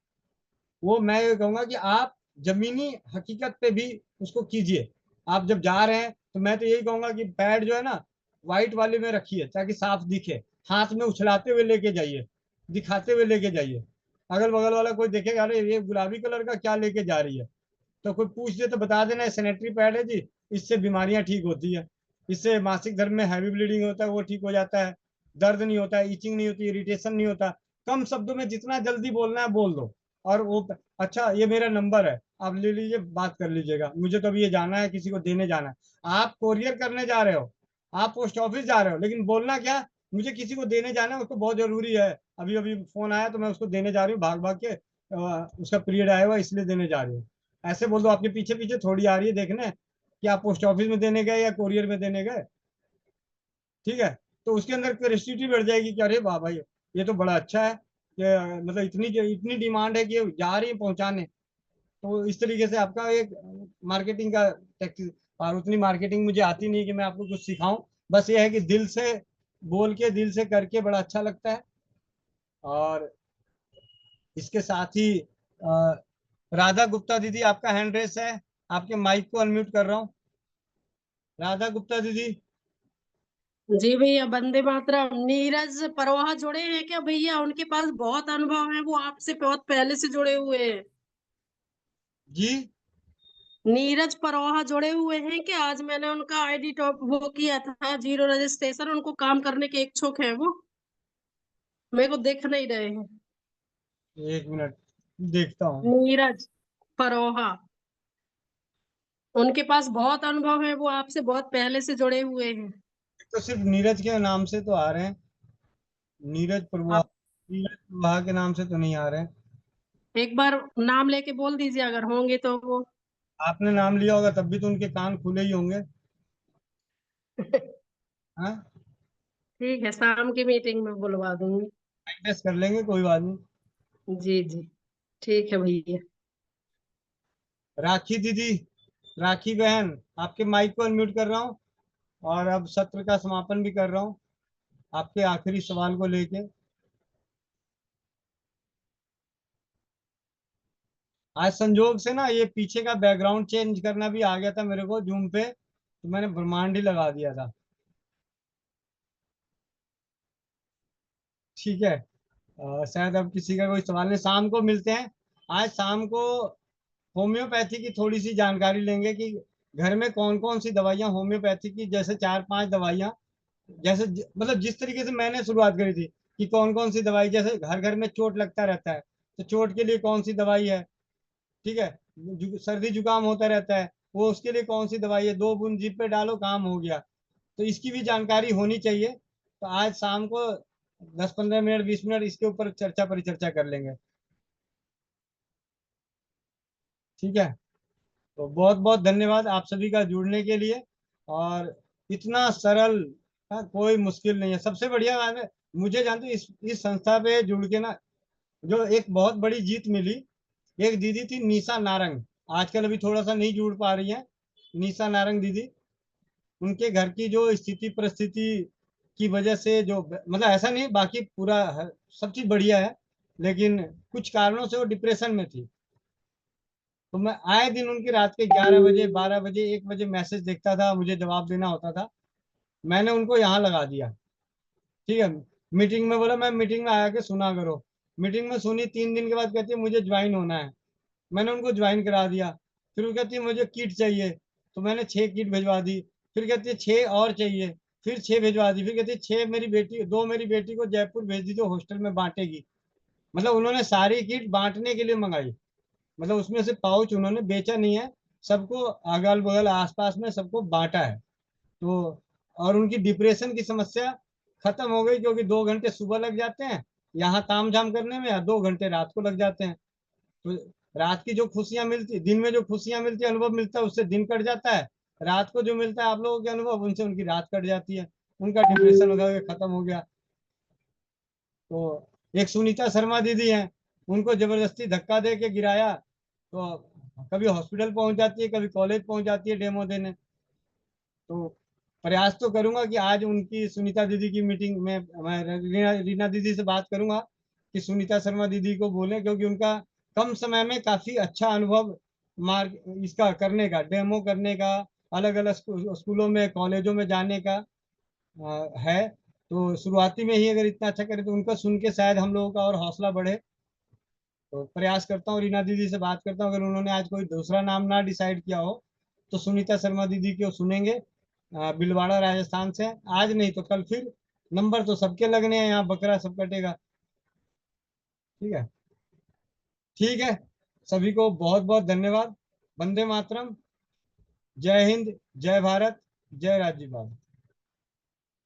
वो मैं ये कहूंगा कि आप जमीनी हकीकत पे भी उसको कीजिए। आप जब जा रहे हैं तो मैं तो यही कहूंगा कि पैड जो है ना व्हाइट वाले में रखिए ताकि साफ दिखे, हाथ में उछलाते हुए लेके जाइए, दिखाते हुए लेके जाइए। अगल बगल वाला कोई देखेगा अरे ये गुलाबी कलर का क्या लेके जा रही है, तो कोई पूछ दे तो बता देना सैनिटरी पैड है जी, इससे बीमारियां ठीक होती है, इससे मासिक धर्म में हैवी ब्लीडिंग होता है वो ठीक हो जाता है, दर्द नहीं होता है, इचिंग नहीं होती, इरिटेशन नहीं होता। कम शब्दों में जितना जल्दी बोलना है बोल दो। और वो अच्छा ये मेरा नंबर है आप ले लीजिए, बात कर लीजिएगा, मुझे तो अभी ये जाना है, किसी को देने जाना है। आप कोरियर करने जा रहे हो, आप पोस्ट ऑफिस जा रहे हो, लेकिन बोलना क्या, मुझे किसी को देने जाना है, उसको बहुत जरूरी है, अभी अभी फोन आया तो मैं उसको देने जा रही हूँ भाग भाग के, उसका पीरियड आया हुआ इसलिए देने जा रही हूँ। ऐसे बोल दो, आपके पीछे पीछे थोड़ी आ रही है देखने कि आप पोस्ट ऑफिस में देने गए या कोरियर में देने गए। ठीक है, तो उसके अंदर क्यूरियोसिटी बढ़ जाएगी कि अरे वाह भाई ये तो बड़ा अच्छा है कि मतलब इतनी इतनी डिमांड है कि ये जा रही है पहुंचाने। तो इस तरीके से आपका एक मार्केटिंग का टैक्टिस, और उतनी मार्केटिंग मुझे आती नहीं कि मैं आपको कुछ सिखाऊं, बस ये है कि दिल से बोल के दिल से करके बड़ा अच्छा लगता है। और इसके साथ ही राधा गुप्ता दीदी आपका हैंड रेस है, आपके माइक को अनम्यूट कर रहा हूँ। राधा गुप्ता दीदी। जी भैया, वंदे मातरम। नीरज परवाह जुड़े हैं क्या भैया? उनके पास बहुत अनुभव है, वो आपसे बहुत पहले से जुड़े हुए हैं। जी नीरज परवाह जुड़े हुए हैं कि आज मैंने उनका आईडी टॉप वो किया था, जीरो रजिस्ट्रेशन, उनको काम करने के इच्छुक हैं वो, मेरे को देख नहीं रहे हैं। एक मिनट देखता हूँ। नीरज परोहा, उनके पास बहुत अनुभव है, वो आपसे बहुत पहले से जुड़े हुए हैं। तो सिर्फ नीरज के नाम से तो आ रहे हैं, नीरज प्रवाह, आप नीरज प्रवाह के नाम से तो नहीं आ रहे हैं। एक बार नाम लेके बोल दीजिए अगर होंगे तो वो। आपने नाम लिया होगा तब भी तो उनके कान खुले ही होंगे। हाँ, ठीक है, शाम की मीटिंग में बुलवा दूंगी। एडजस्ट कर लेंगे, कोई बात नहीं। जी जी, ठीक है भैया। राखी दीदी, राखी बहन, आपके माइक को अनम्यूट कर रहा हूँ और अब सत्र का समापन भी कर रहा हूँ आपके आखिरी सवाल को लेके। आज संजोग से ना ये पीछे का बैकग्राउंड चेंज करना भी आ गया था मेरे को जूम पे, तो मैंने ब्रह्मांड ही लगा दिया था। ठीक है, शायद अब किसी का कोई सवाल नहीं, शाम को मिलते हैं। आज शाम को होम्योपैथी की थोड़ी सी जानकारी लेंगे कि घर में कौन कौन सी दवाइयाँ होम्योपैथी की, जैसे 4-5 दवाइयाँ, जैसे मतलब जिस तरीके से मैंने शुरुआत करी थी कि कौन कौन सी दवाई, जैसे घर घर में चोट लगता रहता है तो चोट के लिए कौन सी दवाई है, ठीक है, सर्दी जुकाम होता रहता है वो उसके लिए कौन सी दवाई है, 2 बूंद जीभ पे डालो काम हो गया। तो इसकी भी जानकारी होनी चाहिए। तो आज शाम को 10-15 मिनट 20 मिनट इसके ऊपर चर्चा परिचर्चा कर लेंगे। ठीक है, तो बहुत बहुत धन्यवाद आप सभी का जुड़ने के लिए। और इतना सरल, हाँ, कोई मुश्किल नहीं है। सबसे बढ़िया बात है, मुझे जानते हो इस संस्था पे जुड़ के ना जो एक बहुत बड़ी जीत मिली, एक दीदी थी निशा नारंग, आजकल अभी थोड़ा सा नहीं जुड़ पा रही है। निशा नारंग दीदी, उनके घर की जो स्थिति परिस्थिति की वजह से, जो मतलब ऐसा नहीं, बाकी पूरा सब चीज बढ़िया है, लेकिन कुछ कारणों से वो डिप्रेशन में थी। तो मैं आए दिन उनकी रात के 11 बजे 12 बजे 1 बजे मैसेज देखता था, मुझे जवाब देना होता था। मैंने उनको यहाँ लगा दिया। ठीक है, मीटिंग में बोला मैं मीटिंग में आया के सुना करो। मीटिंग में सुनी, 3 दिन के बाद कहती है मुझे ज्वाइन होना है। मैंने उनको ज्वाइन करा दिया। फिर वो कहती है मुझे किट चाहिए, तो मैंने 6 किट भिजवा दी। फिर कहती है 6 और चाहिए, फिर 6 भिजवा दी। फिर कहती है 6 मेरी बेटी को जयपुर भेज दीजिए, हॉस्टल में बांटेगी। मतलब उन्होंने सारी किट बांटने के लिए मंगाई, मतलब उसमें से पाउच उन्होंने बेचा नहीं है, सबको अगल बगल आसपास में सबको बांटा है। तो और उनकी डिप्रेशन की समस्या खत्म हो गई, क्योंकि 2 घंटे सुबह लग जाते हैं यहाँ ताम झाम करने में, या 2 घंटे रात को लग जाते हैं। तो रात की जो खुशियां मिलती, दिन में जो खुशियां मिलती, अनुभव मिलता है, उससे दिन कट जाता है। रात को जो मिलता है आप लोगों के अनुभव, उनसे उनकी रात कट जाती है। उनका डिप्रेशन वगैरह खत्म हो गया। तो एक सुनीता शर्मा दीदी हैं, उनको जबरदस्ती धक्का दे के गिराया, तो कभी हॉस्पिटल पहुंच जाती है, कभी कॉलेज पहुंच जाती है डेमो देने। तो प्रयास तो करूंगा कि आज उनकी सुनीता दीदी की मीटिंग में मैं रीना दीदी से बात करूंगा कि सुनीता शर्मा दीदी को बोलें, क्योंकि उनका कम समय में काफी अच्छा अनुभव मार्क इसका करने का, डेमो करने का, अलग अलग स्कूलों में कॉलेजों में जाने का है। तो शुरुआती में ही अगर इतना अच्छा करे तो उनका सुन के शायद हम लोगों का और हौसला बढ़े। तो प्रयास करता हूँ, रीना दीदी से बात करता हूँ, अगर उन्होंने आज कोई दूसरा नाम ना डिसाइड किया हो तो सुनीता शर्मा दीदी को सुनेंगे। बिलवाड़ा राजस्थान से, आज नहीं तो कल फिर। नंबर तो सबके लगने हैं, यहाँ बकरा सब कटेगा। ठीक है, ठीक है, सभी को बहुत बहुत धन्यवाद। वंदे मातरम, जय हिंद, जय भारत, जय राज्य भारत।